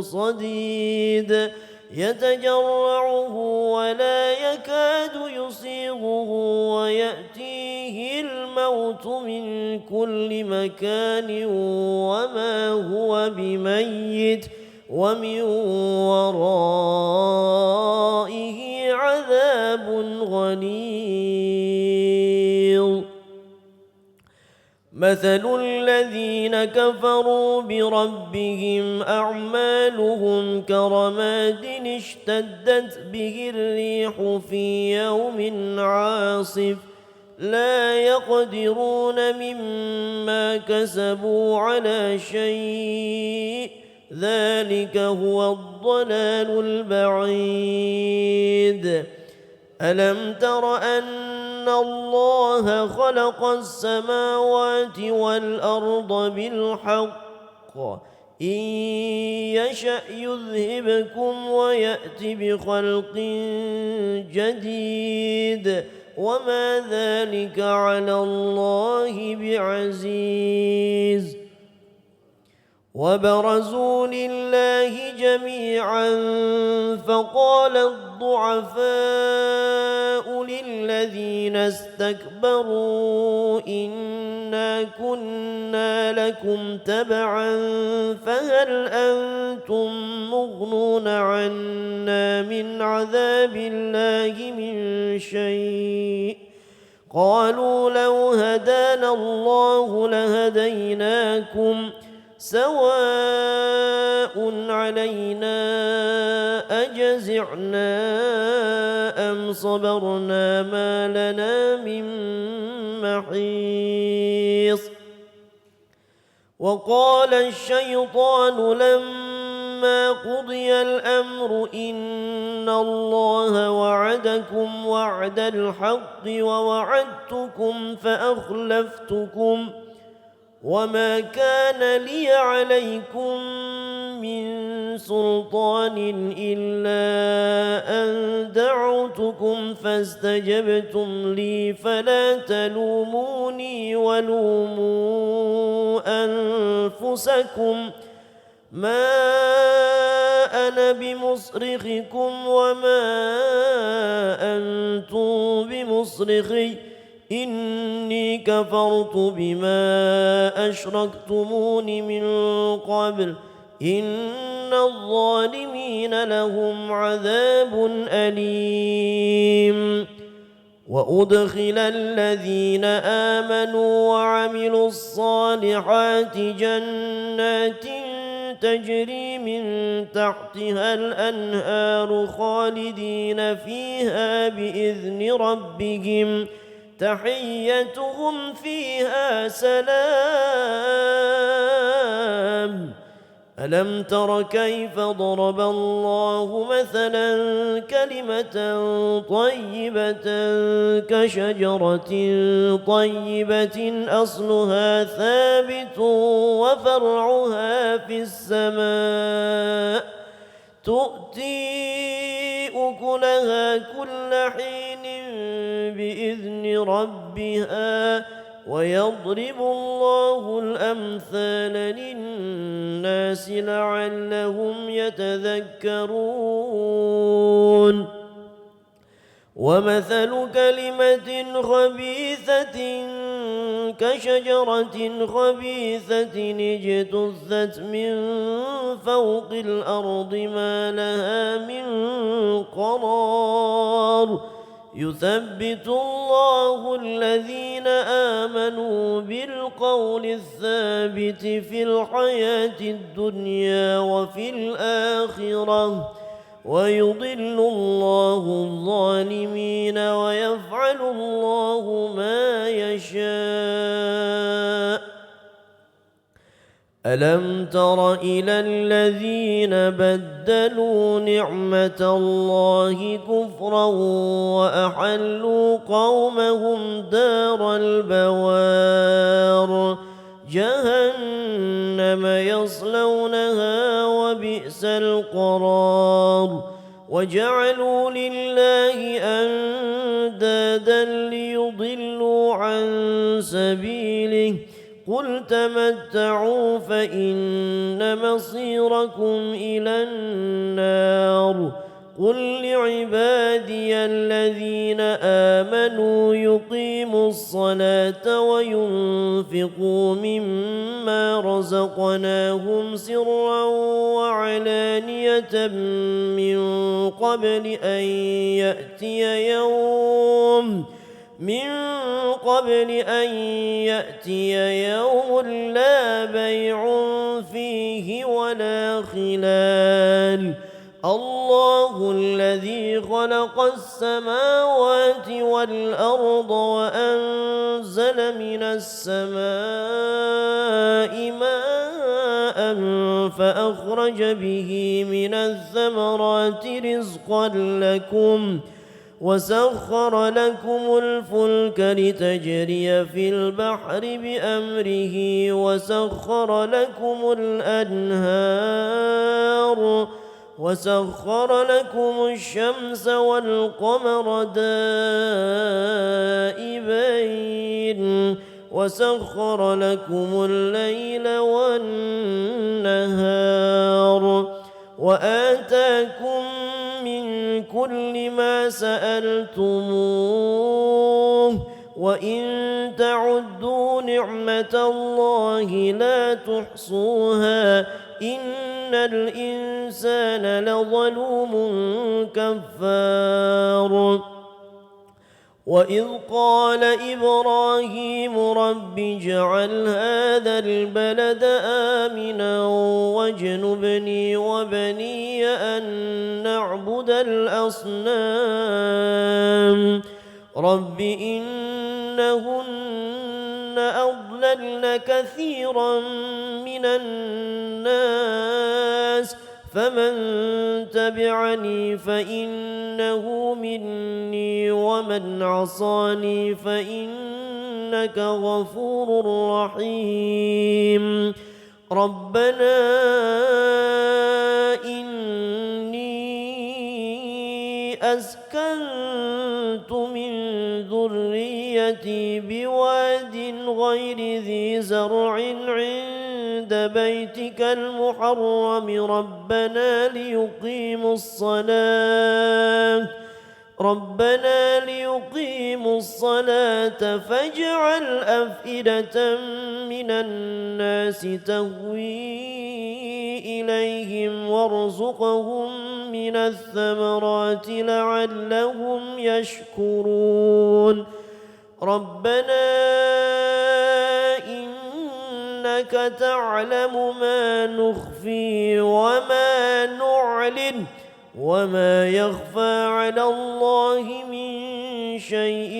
صديد يتجرعه ولا يكاد يصيغه ويأتيه الموت من كل مكان وما هو بميت ومن ورائه عذاب غليظ. مثل الذين كفروا بربهم أعمالهم كرماد اشتدت به الريح في يوم عاصف لا يقدرون مما كسبوا على شيء ذلك هو الضلال البعيد. ألم تر أن الله خلق السماوات والأرض بالحق إن يشأ يذهبكم ويأت بخلق جديد وما ذلك على الله بعزيز. وبرزوا لله جميعا فقال الضعفاء للذين استكبروا إنا كنا لكم تبعا فهل أنتم مغنون عنا من عذاب الله من شيء قالوا لو هدانا الله لهديناكم سواء علينا أجزعنا أم صبرنا ما لنا من محيص. وقال الشيطان لما قضي الأمر إن الله وعدكم وعد الحق ووعدتكم فأخلفتكم وما كان لي عليكم من سلطان إلا أن دعوتكم فاستجبتم لي فلا تلوموني ولوموا أنفسكم ما أنا بمصرخكم وما أنتم بمصرخي إني كفرت بما أشركتمون من قبل إن الظالمين لهم عذاب أليم. وأدخل الذين آمنوا وعملوا الصالحات جنات تجري من تحتها الأنهار خالدين فيها بإذن ربهم تحيتهم فيها سلام. ألم تر كيف ضرب الله مثلا كلمة طيبة كشجرة طيبة أصلها ثابت وفرعها في السماء تؤتي أكلها كل حين بإذن ربها ويضرب الله الأمثال للناس لعلهم يتذكرون. ومثل كلمة خبيثة كشجرة خبيثة اجتثت من فوق الأرض ما لها من قرار يثبت الله الذين آمنوا بالقول الثابت في الحياة الدنيا وفي الآخرة ويضل الله الظالمين ويفعل الله ما يشاء. ألم تر إلى الذين بدلوا نعمة الله كفرا وأحلوا قومهم دار البوار جهنم يصلونها وبئس القرار. وجعلوا لله أندادا ليضلوا عن سبيله قل تمتعوا فإن مصيركم إلى النار. قل لعبادي الذين آمنوا يقيموا الصلاة وينفقوا مما رزقناهم سرا وعلانية من قبل أن قبل أن يأتي يوم لا بيع فيه ولا خلال الله الذي خلق السماوات والأرض وأنزل من السماء ماء فأخرج به من الثمرات رزقا لكم وسخر لكم الفلك لتجري في البحر بأمره وسخر لكم الأنهار وسخر لكم الشمس والقمر دائبين وسخر لكم الليل والنهار وآتاكم من كل ما سألتموه وإن تعدوا نعمة الله لا تحصوها إن الإنسان لظلوم كفار وإذ قال إبراهيم رب اجعل هذا البلد آمنا واجنبني وبني أن نعبد الأصنام رب إنهن أضللن كثيرا من الناس فمن تبعني فإنه مني ومن عصاني فإنك غفور رحيم ربنا إني أسكنت من ذريتي بواد غير ذي زرع عند بيتك المحرم ربنا ليقيموا الصلاة فاجعل أفئدة من الناس تهوي إليهم وارزقهم من الثمرات لعلهم يشكرون ربنا إنك تعلم ما نخفي وما نعلن وما يخفى على الله من شيء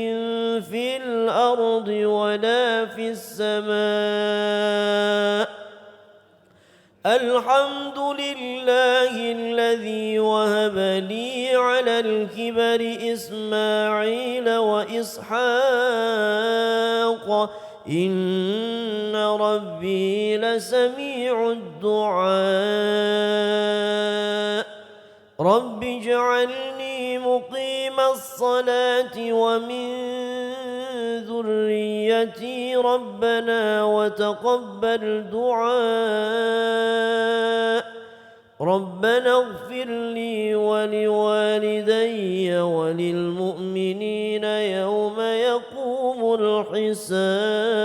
في الأرض ولا في السماء الحمد لله الذي وهب لي على الكبر إسماعيل وإسحاق إن ربي لسميع الدعاء رب اجعلني مقيم الصلاة ومن ذريتي ربنا وتقبل دعاء ربنا اغفر لي ولوالدي وللمؤمنين يوم يقوم الحساب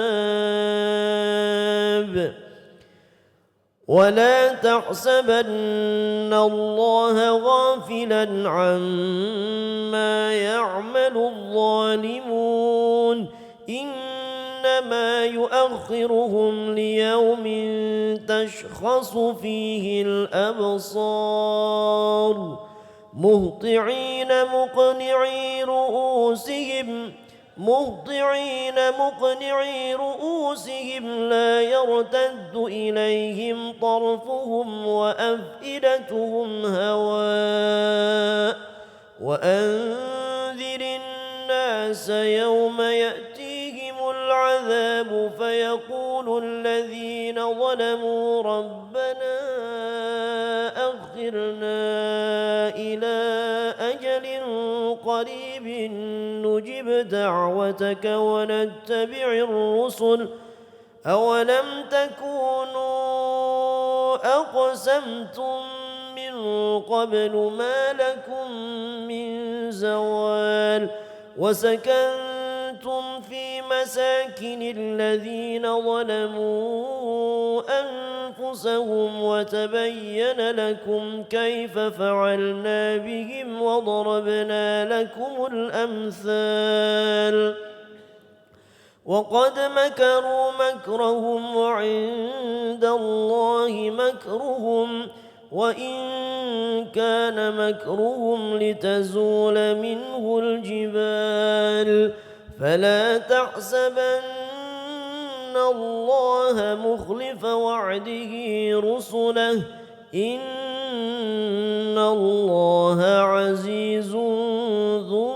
ولا تحسبن الله غافلا عما يعمل الظالمون إنما يؤخرهم ليوم تشخص فيه الأبصار مهطعين مقنعي رؤوسهم لا يرتد إليهم طرفهم وأفئدتهم هواء وأنذر الناس يوم يأتيهم العذاب فيقول الذين ظلموا ربنا أخرنا إلى أجل قريب نجب دعوتك ونتبع الرسل أولم تكونوا أقسمتم من قبل ما لكم من زوال وسكنتم في مساكن الذين ظلموا أنفسهم وتبين لكم كيف فعلنا بهم وضربنا لكم الأمثال وقد مكروا مكرهم وعند الله مكرهم وإن كان مكرهم لتزول منه الجبال فلا تحسبن الله مخلف وعده رسله إن الله عزيز ذو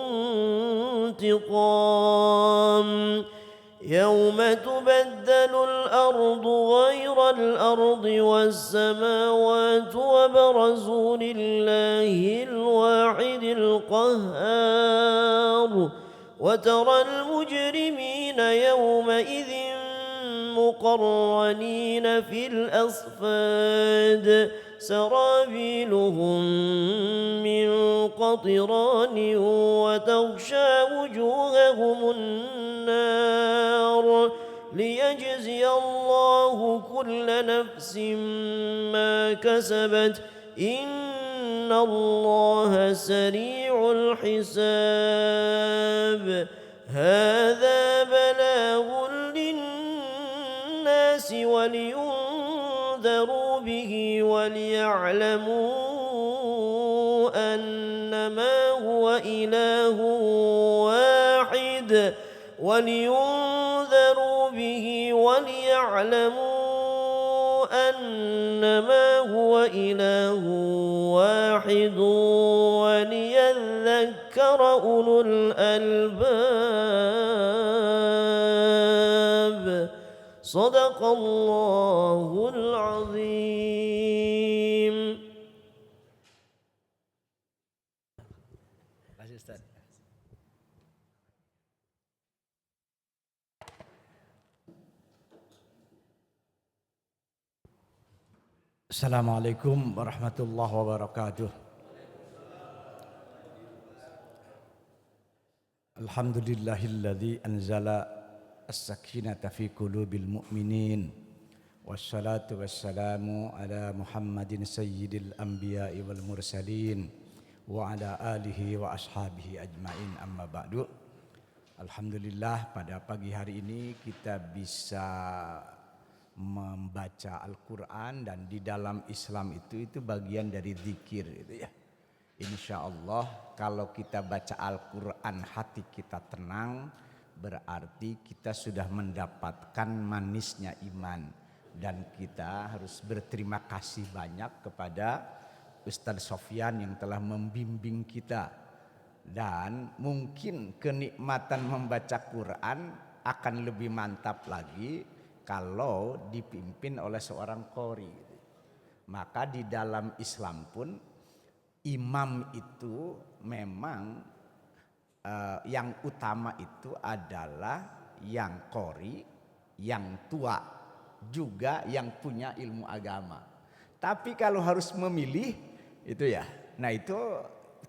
انتقام يوم تبدل الأرض غير الأرض والسماوات وبرزوا لله الواحد القهار وترى المجرمين يومئذ مقرنين في الأصفاد سرابيلهم من قطران وتغشى وجوههم النار ليجزي الله كل نفس ما كسبت إن الله سريع الحساب هذا بلاغ للناس ولينذروا به وليعلموا أنما هو إله واحد ولينذروا به وليعلموا أنما هو إله واحد وليذكر أولو الألباب صدق الله العظيم. Assalamualaikum warahmatullahi wabarakatuh. Alhamdulillahilladzi anzala as-sakinata fi qulubil mu'minin wassalatu wassalamu ala Muhammadin sayyidil anbiya'i wal mursalin wa ala alihi wa ashabihi ajmain amma ba'du. Alhamdulillah pada pagi hari ini kita bisa membaca Al-Quran dan di dalam Islam itu bagian dari zikir gitu ya. Insya Allah kalau kita baca Al-Quran hati kita tenang, berarti kita sudah mendapatkan manisnya iman. Dan kita harus berterima kasih banyak kepada Ustadz Sofyan yang telah membimbing kita. Dan mungkin kenikmatan membaca Quran akan lebih mantap lagi kalau dipimpin oleh seorang qori. Maka di dalam Islam pun imam itu memang yang utama itu adalah yang qori, yang tua, juga yang punya ilmu agama. Tapi kalau harus memilih itu ya, nah itu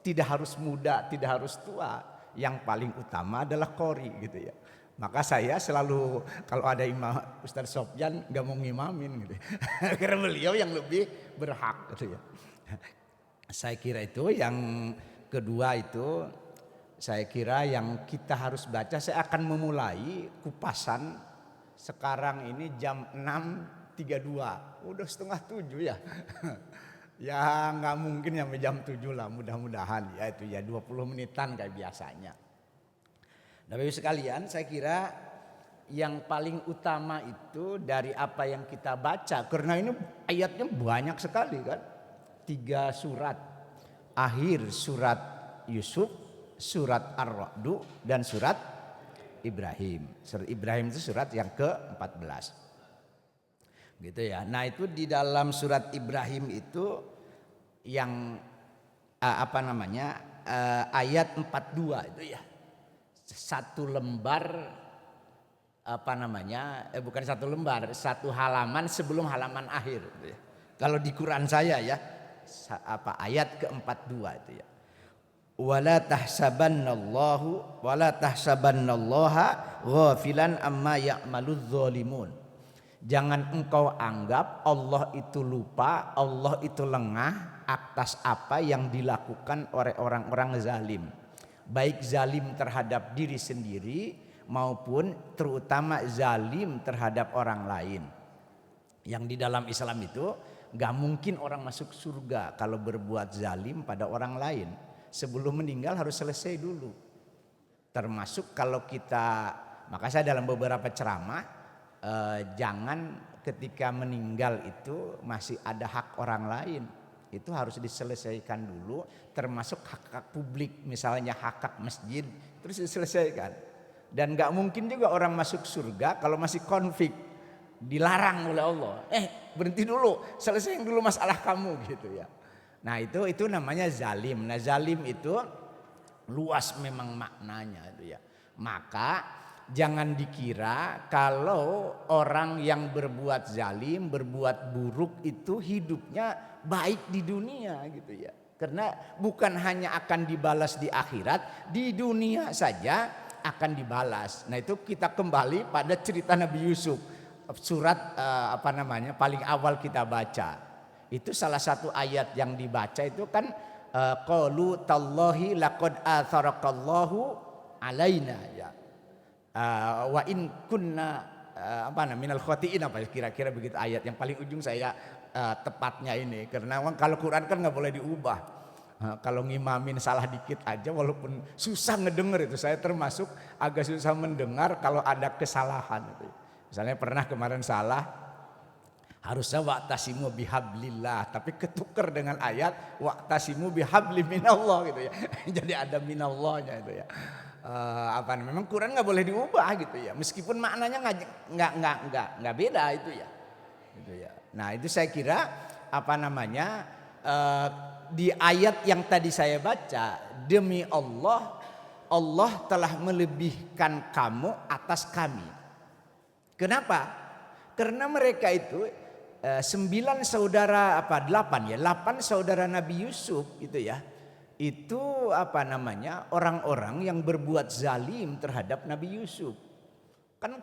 tidak harus muda, tidak harus tua. Yang paling utama adalah qori gitu ya. Maka saya selalu kalau ada imam Ustadz Sofyan gak mau ngimamin gitu. Karena beliau yang lebih berhak gitu ya. Saya kira itu yang kedua itu saya kira yang kita harus baca. Saya akan memulai kupasan sekarang ini jam 6.32. Udah 6:30 ya. Ya gak mungkin sampai jam 7 lah, mudah-mudahan ya itu ya 20 menitan kayak biasanya. Nah, Bapak sekalian, saya kira yang paling utama itu dari apa yang kita baca, karena ini ayatnya banyak sekali kan. 3 surat, akhir surat Yusuf, surat Ar-Ra'd dan surat Ibrahim. Surat Ibrahim itu surat yang ke-14. Gitu ya. Nah, itu di dalam surat Ibrahim itu yang ayat 42 itu ya. Satu lembar bukan satu lembar, satu halaman sebelum halaman akhir gitu ya. Kalau di Quran saya ya ayat ke-42 itu ya. Wala tahsabannallaha ghafilan amma ya'maludz zalimun. Jangan engkau anggap Allah itu lupa, Allah itu lengah atas apa yang dilakukan oleh orang-orang zalim. Baik zalim terhadap diri sendiri maupun terutama zalim terhadap orang lain. Yang di dalam Islam itu gak mungkin orang masuk surga kalau berbuat zalim pada orang lain. Sebelum meninggal harus selesai dulu. Termasuk kalau kita, maka saya dalam beberapa ceramah jangan ketika meninggal itu masih ada hak orang lain. Itu harus diselesaikan dulu, termasuk hak-hak publik, misalnya hak-hak masjid, terus diselesaikan. Dan gak mungkin juga orang masuk surga kalau masih konflik, dilarang oleh Allah. Berhenti dulu, selesaikan dulu masalah kamu gitu ya. Nah itu namanya zalim. Nah zalim itu luas memang maknanya itu ya. Maka jangan dikira kalau orang yang berbuat zalim, berbuat buruk itu hidupnya baik di dunia gitu ya. Karena bukan hanya akan dibalas di akhirat, di dunia saja akan dibalas. Nah itu kita kembali pada cerita Nabi Yusuf. Surat paling awal kita baca. Itu salah satu ayat yang dibaca itu kan qalu tallahi laqad atharakallahu alaina ya. Wa in kunna minal khotiin kira-kira begitu ayat yang paling ujung saya tepatnya ini, karena kalau Quran kan nggak boleh diubah. Kalau ngimamin salah dikit aja walaupun susah ngedenger itu, saya termasuk agak susah mendengar kalau ada kesalahan itu. Misalnya pernah kemarin salah, harusnya wa'tasimu bihablillah, tapi ketuker dengan ayat wa'tasimu bihabli minallah gitu ya. Jadi ada minallahnya itu ya. Memang Quran nggak boleh diubah gitu ya, meskipun maknanya nggak beda itu ya. Gitu ya. Nah itu saya kira di ayat yang tadi saya baca, demi Allah, Allah telah melebihkan kamu atas kami. Kenapa? Karena mereka itu 9 saudara 8 saudara Nabi Yusuf gitu ya. Itu orang-orang yang berbuat zalim terhadap Nabi Yusuf. Kan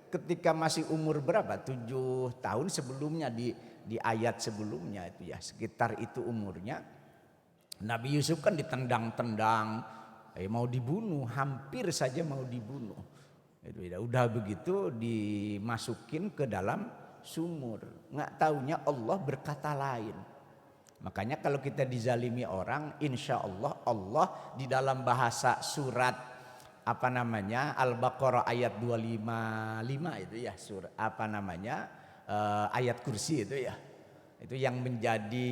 ketika masih umur berapa? 7 tahun sebelumnya di ayat sebelumnya itu ya, sekitar itu umurnya. Nabi Yusuf kan ditendang-tendang, mau dibunuh, hampir saja mau dibunuh. Itu ya, udah begitu dimasukin ke dalam sumur. Nggak taunya Allah berkata lain. Makanya kalau kita dizalimi orang, insya Allah Allah di dalam bahasa surat Al-Baqarah ayat 255 itu ya, surat ayat kursi itu ya. Itu yang menjadi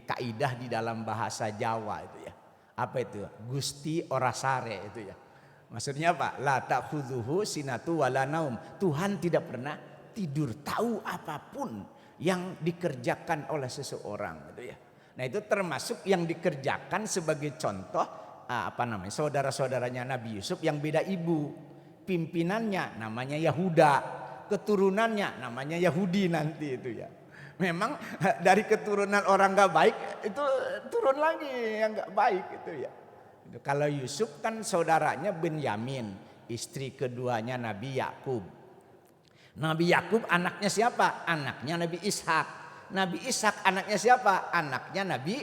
kaidah di dalam bahasa Jawa itu ya. Apa itu? Gusti ora sare itu ya. Maksudnya apa? La ta'khudhuhu sinatu wala naum. Tuhan tidak pernah tidur, tahu apapun yang dikerjakan oleh seseorang gitu ya. Nah itu termasuk yang dikerjakan sebagai contoh saudara-saudaranya Nabi Yusuf yang beda ibu. Pimpinannya namanya Yahuda, keturunannya namanya Yahudi nanti itu ya. Memang dari keturunan orang gak baik itu turun lagi yang gak baik itu ya. Kalau Yusuf kan saudaranya Benyamin, istri keduanya Nabi Yakub. Nabi Yakub anaknya siapa? Anaknya Nabi Ishak. Nabi Ishak anaknya siapa? Anaknya Nabi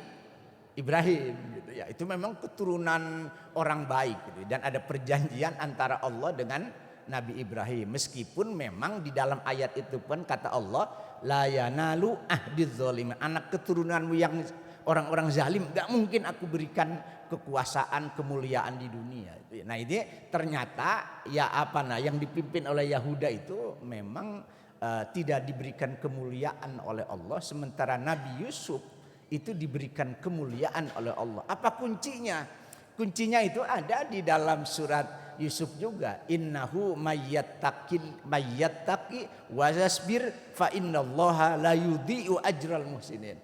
Ibrahim gitu ya. Itu memang keturunan orang baik gitu. Dan ada perjanjian antara Allah dengan Nabi Ibrahim. Meskipun memang di dalam ayat itu pun kata Allah, la yanalu ahdiz zalimin. Anak keturunanmu yang orang-orang zalim gak mungkin aku berikan kekuasaan, kemuliaan di dunia. Nah ini ternyata yang dipimpin oleh Yahuda itu memang tidak diberikan kemuliaan oleh Allah. Sementara Nabi Yusuf itu diberikan kemuliaan oleh Allah. Apa kuncinya? Kuncinya itu ada di dalam surat Yusuf juga. Innahu mayyattaqi wa yasbir fa innallaha la yudhi'u ajral muhsinin.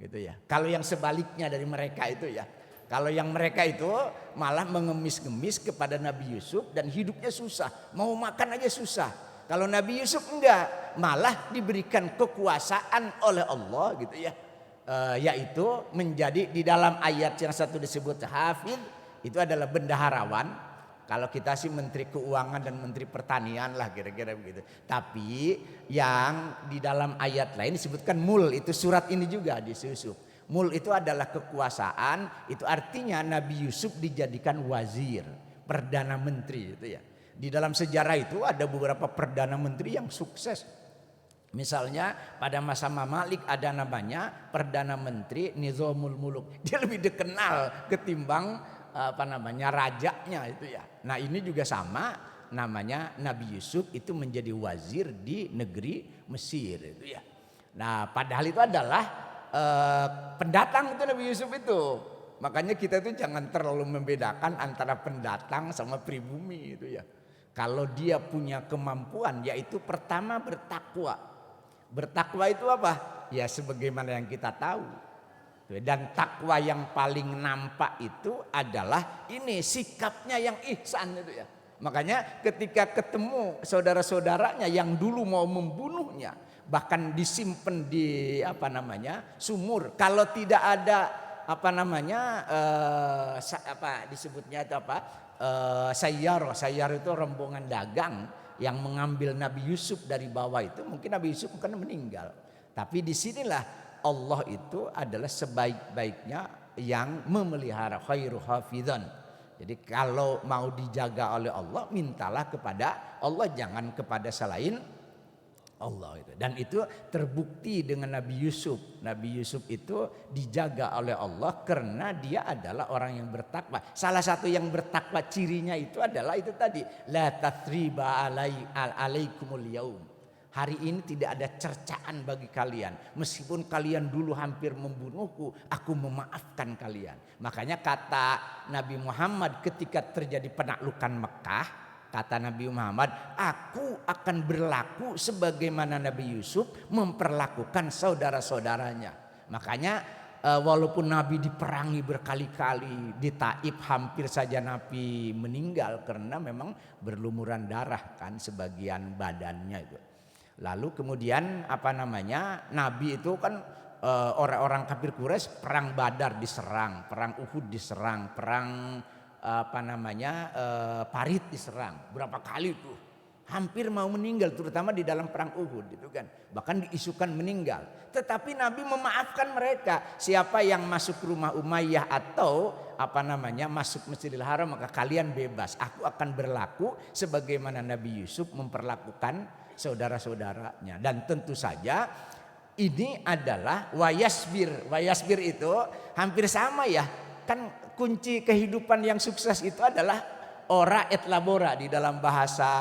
Gitu ya. Kalau yang sebaliknya dari mereka itu ya. Kalau yang mereka itu malah mengemis-ngemis kepada Nabi Yusuf dan hidupnya susah. Mau makan aja susah. Kalau Nabi Yusuf enggak, malah diberikan kekuasaan oleh Allah gitu ya. Yaitu menjadi di dalam ayat yang satu disebut hafid, itu adalah bendaharawan. Kalau kita sih menteri keuangan dan menteri pertanian lah kira-kira begitu. Tapi yang di dalam ayat lain disebutkan mul, itu surat ini juga di Yusuf. Mul itu adalah kekuasaan, itu artinya Nabi Yusuf dijadikan wazir, perdana menteri itu ya. Di dalam sejarah itu ada beberapa perdana menteri yang sukses. Misalnya pada masa Mamalik ada namanya Perdana Menteri Nizamul Muluk. Dia lebih dikenal ketimbang rajanya itu ya. Nah ini juga sama, namanya Nabi Yusuf itu menjadi wazir di negeri Mesir itu ya. Nah padahal itu adalah pendatang itu Nabi Yusuf itu. Makanya kita itu jangan terlalu membedakan antara pendatang sama pribumi itu ya. Kalau dia punya kemampuan yaitu pertama bertakwa. Bertakwa itu apa? Ya sebagaimana yang kita tahu. Dan takwa yang paling nampak itu adalah ini sikapnya yang ihsan itu ya. Makanya ketika ketemu saudara-saudaranya yang dulu mau membunuhnya, bahkan disimpan di sumur. Kalau tidak ada disebutnya itu sayyar itu rombongan dagang yang mengambil Nabi Yusuf dari bawah itu, mungkin Nabi Yusuf bukan meninggal. Tapi disinilah Allah itu adalah sebaik-baiknya yang memelihara, khairu hafizan. Jadi kalau mau dijaga oleh Allah, mintalah kepada Allah, jangan kepada selain Allah itu. Dan itu terbukti dengan Nabi Yusuf. Nabi Yusuf itu dijaga oleh Allah karena dia adalah orang yang bertakwa. Salah satu yang bertakwa cirinya itu adalah itu tadi, la tathriba alaikumul yaum. Hari ini tidak ada cercaan bagi kalian. Meskipun kalian dulu hampir membunuhku, aku memaafkan kalian. Makanya kata Nabi Muhammad ketika terjadi penaklukan Mekah, kata Nabi Muhammad, aku akan berlaku sebagaimana Nabi Yusuf memperlakukan saudara-saudaranya. Makanya walaupun Nabi diperangi berkali-kali, di Taif hampir saja Nabi meninggal karena memang berlumuran darah kan sebagian badannya itu. Lalu kemudian Nabi itu kan orang-orang kafir Quraisy perang Badar diserang, perang Uhud diserang, perang Parit diserang. Berapa kali tuh? Hampir mau meninggal, terutama di dalam perang Uhud itu kan. Bahkan diisukan meninggal. Tetapi Nabi memaafkan mereka. Siapa yang masuk ke rumah Umayyah atau masuk Masjidil Haram, maka kalian bebas. Aku akan berlaku sebagaimana Nabi Yusuf memperlakukan saudara-saudaranya. Dan tentu saja ini adalah wayasbir. Wayasbir itu hampir sama ya. Kan kunci kehidupan yang sukses itu adalah ora et labora di dalam bahasa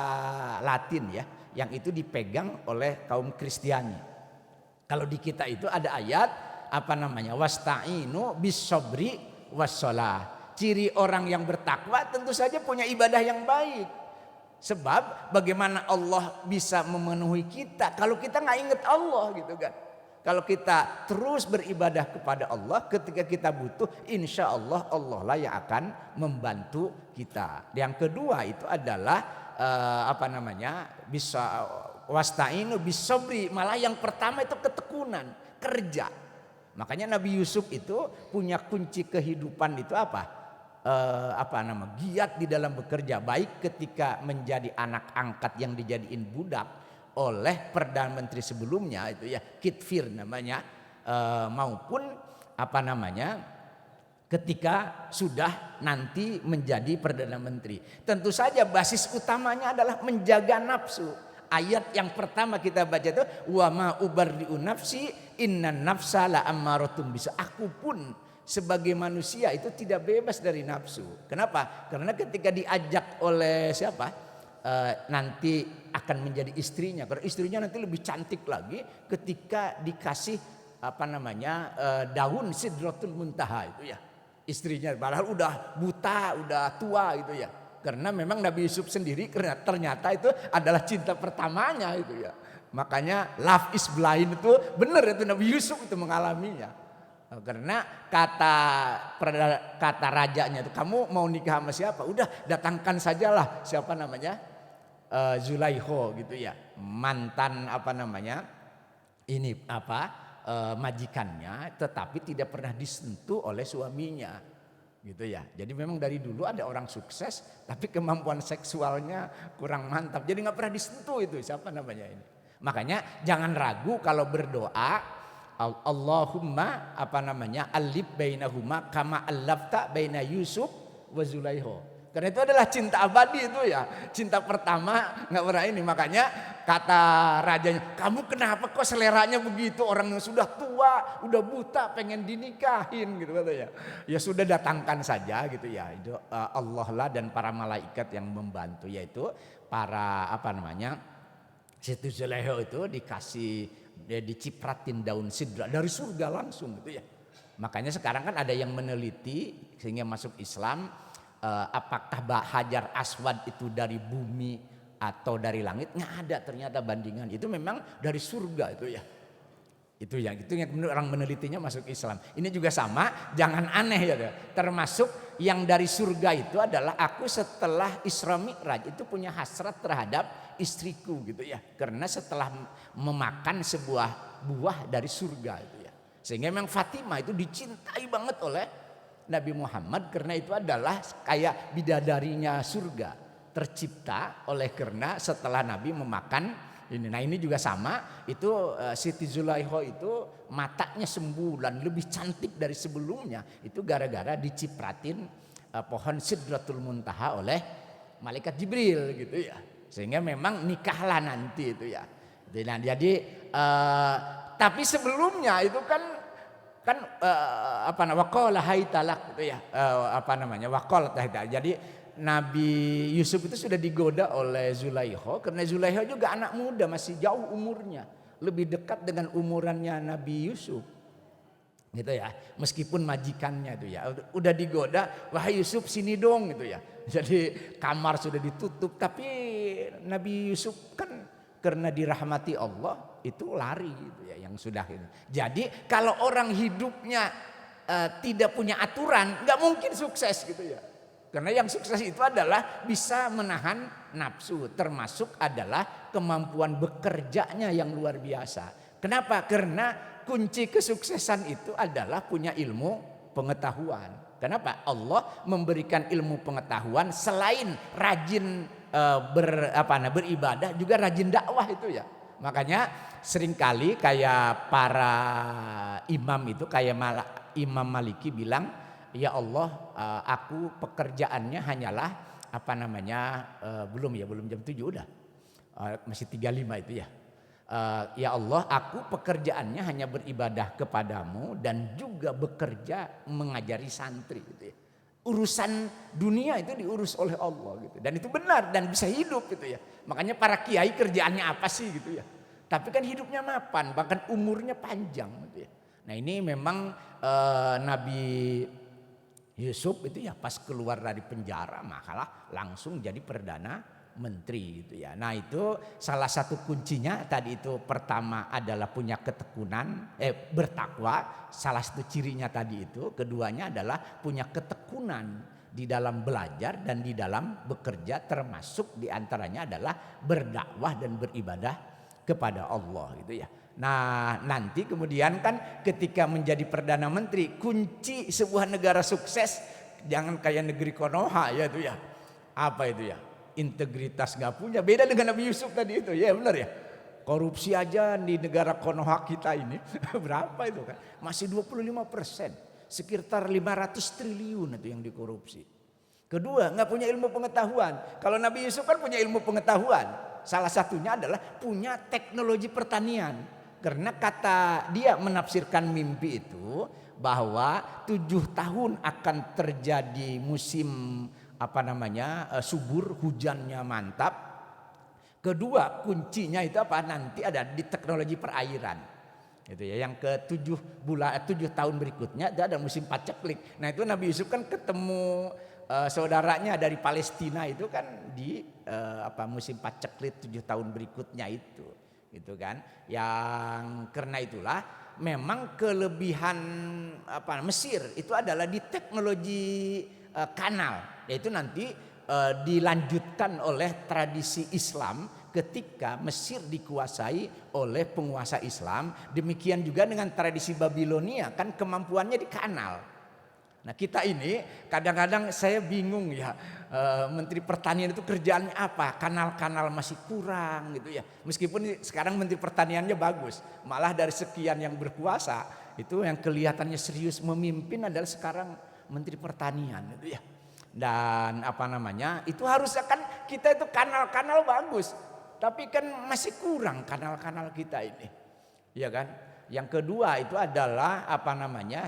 Latin ya, yang itu dipegang oleh kaum Kristiani. Kalau di kita itu ada ayat wasta'inu bis-sabri was-shalah. Ciri orang yang bertakwa tentu saja punya ibadah yang baik. Sebab bagaimana Allah bisa memenuhi kita kalau kita nggak ingat Allah gitu kan. Kalau kita terus beribadah kepada Allah, ketika kita butuh, insya Allah Allah lah yang akan membantu kita. Yang kedua itu adalah bisa wasta'inu bis-sabri. Malah yang pertama itu ketekunan, kerja. Makanya Nabi Yusuf itu punya kunci kehidupan itu giat di dalam bekerja, baik ketika menjadi anak angkat yang dijadiin budak oleh Perdana Menteri sebelumnya itu ya, Kitfir namanya, maupun ketika sudah nanti menjadi Perdana Menteri. Tentu saja basis utamanya adalah menjaga nafsu. Ayat yang pertama kita baca itu wa ma ubarri'u nafsi innan nafsa la ammaratun bisa. Aku pun sebagai manusia itu tidak bebas dari nafsu. Kenapa? Karena ketika diajak oleh siapa? Nanti akan menjadi istrinya. Karena istrinya nanti lebih cantik lagi ketika dikasih daun sidratul muntaha itu ya. Istrinya padahal udah buta, udah tua gitu ya. Karena memang Nabi Yusuf sendiri ternyata itu adalah cinta pertamanya itu ya. Makanya love is blind itu benar itu Nabi Yusuf itu mengalaminya. Karena kata rajanya itu, kamu mau nikah sama siapa? Udah datangkan sajalah siapa namanya? Zulaikho gitu ya, mantan majikannya, tetapi tidak pernah disentuh oleh suaminya gitu ya. Jadi memang dari dulu ada orang sukses tapi kemampuan seksualnya kurang mantap, jadi nggak pernah disentuh itu siapa namanya ini. Makanya jangan ragu kalau berdoa, Allahumma alif bainahuma kama allafta baina Yusuf wa Zulaikho. Karena itu adalah cinta abadi itu ya. Cinta pertama nggak pernah ini. Makanya kata rajanya, kamu kenapa kok seleranya begitu? Orang yang sudah tua, udah buta, pengen dinikahin gitu katanya. Ya sudah datangkan saja gitu ya. Itu Allah lah dan para malaikat yang membantu, yaitu para Siti Zulaiha itu dikasih, dia dicipratin daun sidra dari surga langsung gitu ya. Makanya sekarang kan ada yang meneliti sehingga masuk Islam. Apakah Hajar Aswad itu dari bumi atau dari langit? Nggak ada ternyata bandingan. Itu memang dari surga itu ya. Itu yang orang menelitinya masuk Islam. Ini juga sama, jangan aneh ya. Termasuk yang dari surga itu adalah aku setelah Isra Mi'raj itu punya hasrat terhadap istriku gitu ya. Karena setelah memakan sebuah buah dari surga itu ya. Sehingga memang Fatimah itu dicintai banget oleh Nabi Muhammad karena itu adalah kayak bidadarinya surga, tercipta oleh karena setelah Nabi memakan ini. Nah ini juga sama, itu Siti Zulaiha itu matanya sembulan lebih cantik dari sebelumnya. Itu gara-gara dicipratin pohon Sidratul Muntaha oleh malaikat Jibril gitu ya. Sehingga memang nikahlah nanti itu ya. Nah, jadi tapi sebelumnya itu kan waqala haytalak gitu ya, waqala haytalak. Jadi Nabi Yusuf itu sudah digoda oleh Zulaiha karena Zulaiha juga anak muda, masih jauh umurnya, lebih dekat dengan umurannya Nabi Yusuf gitu ya. Meskipun majikannya itu ya udah digoda, wahai Yusuf sini dong gitu ya. Jadi kamar sudah ditutup, tapi Nabi Yusuf kan karena dirahmati Allah itu lari gitu ya, yang sudah ini. Jadi kalau orang hidupnya tidak punya aturan, nggak mungkin sukses gitu ya. Karena yang sukses itu adalah bisa menahan nafsu, termasuk adalah kemampuan bekerjanya yang luar biasa. Kenapa? Karena kunci kesuksesan itu adalah punya ilmu pengetahuan. Kenapa? Allah memberikan ilmu pengetahuan selain rajin beribadah, juga rajin dakwah itu ya. Makanya seringkali kayak para imam itu, kayak Imam Maliki bilang, ya Allah, aku pekerjaannya hanyalah belum jam 7 udah, masih 35 itu ya. Ya Allah, aku pekerjaannya hanya beribadah kepadamu dan juga bekerja mengajari santri gitu ya. Urusan dunia itu diurus oleh Allah gitu. Dan itu benar dan bisa hidup gitu ya. Makanya para kiai kerjaannya apa sih gitu ya. Tapi kan hidupnya mapan, bahkan umurnya panjang gitu ya. Nah ini memang Nabi Yusuf itu ya pas keluar dari penjara makalah langsung jadi perdana menteri gitu ya. Nah itu salah satu kuncinya tadi itu, pertama adalah punya ketekunan, bertakwa, salah satu cirinya tadi itu. Keduanya adalah punya ketekunan di dalam belajar dan di dalam bekerja, termasuk diantaranya adalah berdakwah dan beribadah kepada Allah gitu ya. Nah nanti kemudian kan ketika menjadi perdana menteri, kunci sebuah negara sukses jangan kayak negeri Konoha ya itu ya. Apa itu ya? Integritas nggak punya, beda dengan Nabi Yusuf tadi itu ya, benar ya. Korupsi aja di negara Konoha kita ini berapa itu kan, masih 25%, sekitar 500 triliun itu yang dikorupsi. Kedua, nggak punya ilmu pengetahuan. Kalau Nabi Yusuf kan punya ilmu pengetahuan, salah satunya adalah punya teknologi pertanian. Karena kata dia menafsirkan mimpi itu bahwa 7 tahun akan terjadi musim subur, hujannya mantap. Kedua kuncinya itu nanti ada di teknologi perairan itu ya. Yang ke 7 tahun berikutnya ada musim paceklik. Nah itu Nabi Yusuf kan ketemu saudaranya dari Palestina itu kan di musim paceklik 7 tahun berikutnya itu gitu kan. Yang karena itulah memang kelebihan Mesir itu adalah di teknologi kanal, yaitu nanti dilanjutkan oleh tradisi Islam ketika Mesir dikuasai oleh penguasa Islam. Demikian juga dengan tradisi Babilonia, kan kemampuannya di kanal. Nah kita ini kadang-kadang saya bingung ya, Menteri Pertanian itu kerjaannya apa? Kanal-kanal masih kurang gitu ya. Meskipun sekarang Menteri Pertaniannya bagus, malah dari sekian yang berkuasa itu yang kelihatannya serius memimpin adalah sekarang Menteri Pertanian itu ya. Dan apa namanya, itu harusnya kan kita itu kanal-kanal bagus. Tapi kan masih kurang kanal-kanal kita ini. Ya kan? Yang kedua itu adalah apa namanya,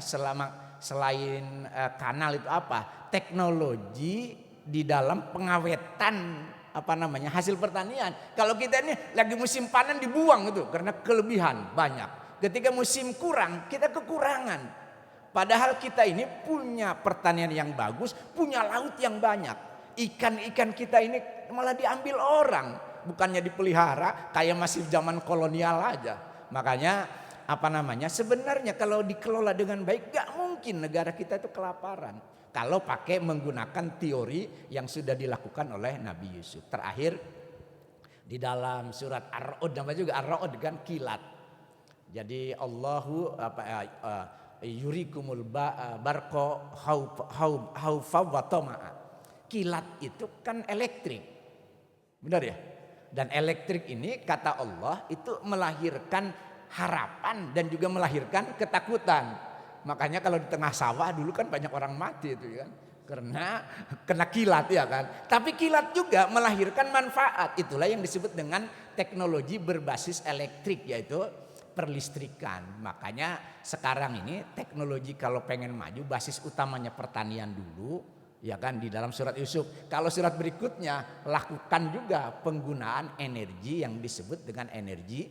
selain kanal itu apa? Teknologi di dalam pengawetan apa namanya, hasil pertanian. Kalau kita ini lagi musim panen dibuang itu karena kelebihan banyak. Ketika musim kurang, kita kekurangan. Padahal kita ini punya pertanian yang bagus, punya laut yang banyak. Ikan-ikan kita ini malah diambil orang, bukannya dipelihara kayak masih zaman kolonial aja. Makanya apa namanya, sebenarnya kalau dikelola dengan baik gak mungkin negara kita itu kelaparan. Kalau pakai menggunakan teori yang sudah dilakukan oleh Nabi Yusuf. Terakhir di dalam surat Ar-Ra'd, nama juga Ar-Ra'd kan kilat. Jadi Allahu yurikumul barqa haufa wa tama'a. Kilat itu kan elektrik. Benar ya? Dan elektrik ini kata Allah itu melahirkan harapan dan juga melahirkan ketakutan. Makanya kalau di tengah sawah dulu kan banyak orang mati itu kan. Karena kena kilat ya kan. Tapi kilat juga melahirkan manfaat. Itulah yang disebut dengan teknologi berbasis elektrik, yaitu perlistrikan. Makanya sekarang ini teknologi kalau pengen maju basis utamanya pertanian dulu. Ya kan, di dalam surat Yusuf. Kalau surat berikutnya lakukan juga penggunaan energi yang disebut dengan energi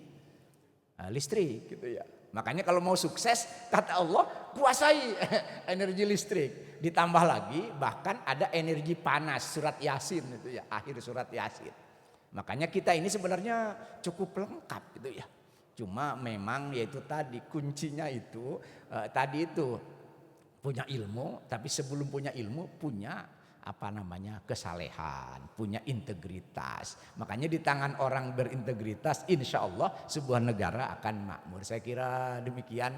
listrik gitu ya. Makanya kalau mau sukses kata Allah kuasai energi listrik. Ditambah lagi bahkan ada energi panas, surat Yasin itu ya, akhir surat Yasin. Makanya kita ini sebenarnya cukup lengkap gitu ya. Cuma memang yaitu tadi kuncinya itu tadi itu punya ilmu, tapi sebelum punya ilmu punya apa namanya, kesalehan, punya integritas. Makanya di tangan orang berintegritas insya Allah sebuah negara akan makmur. Saya kira demikian.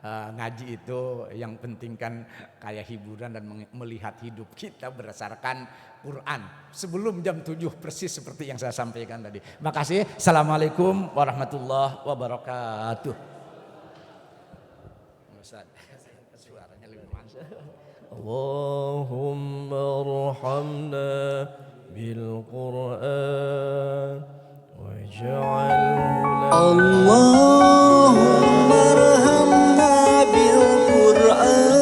Ngaji itu yang penting kan kayak hiburan dan melihat hidup kita berdasarkan Quran. Sebelum jam 7 persis seperti yang saya sampaikan tadi. Makasih. Assalamualaikum warahmatullahi wabarakatuh. Suaranya lebih mantap. اللهم ارحمنا بالقرآن واجعله اللهم ارحمنا بالقرآن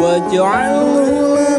واجعله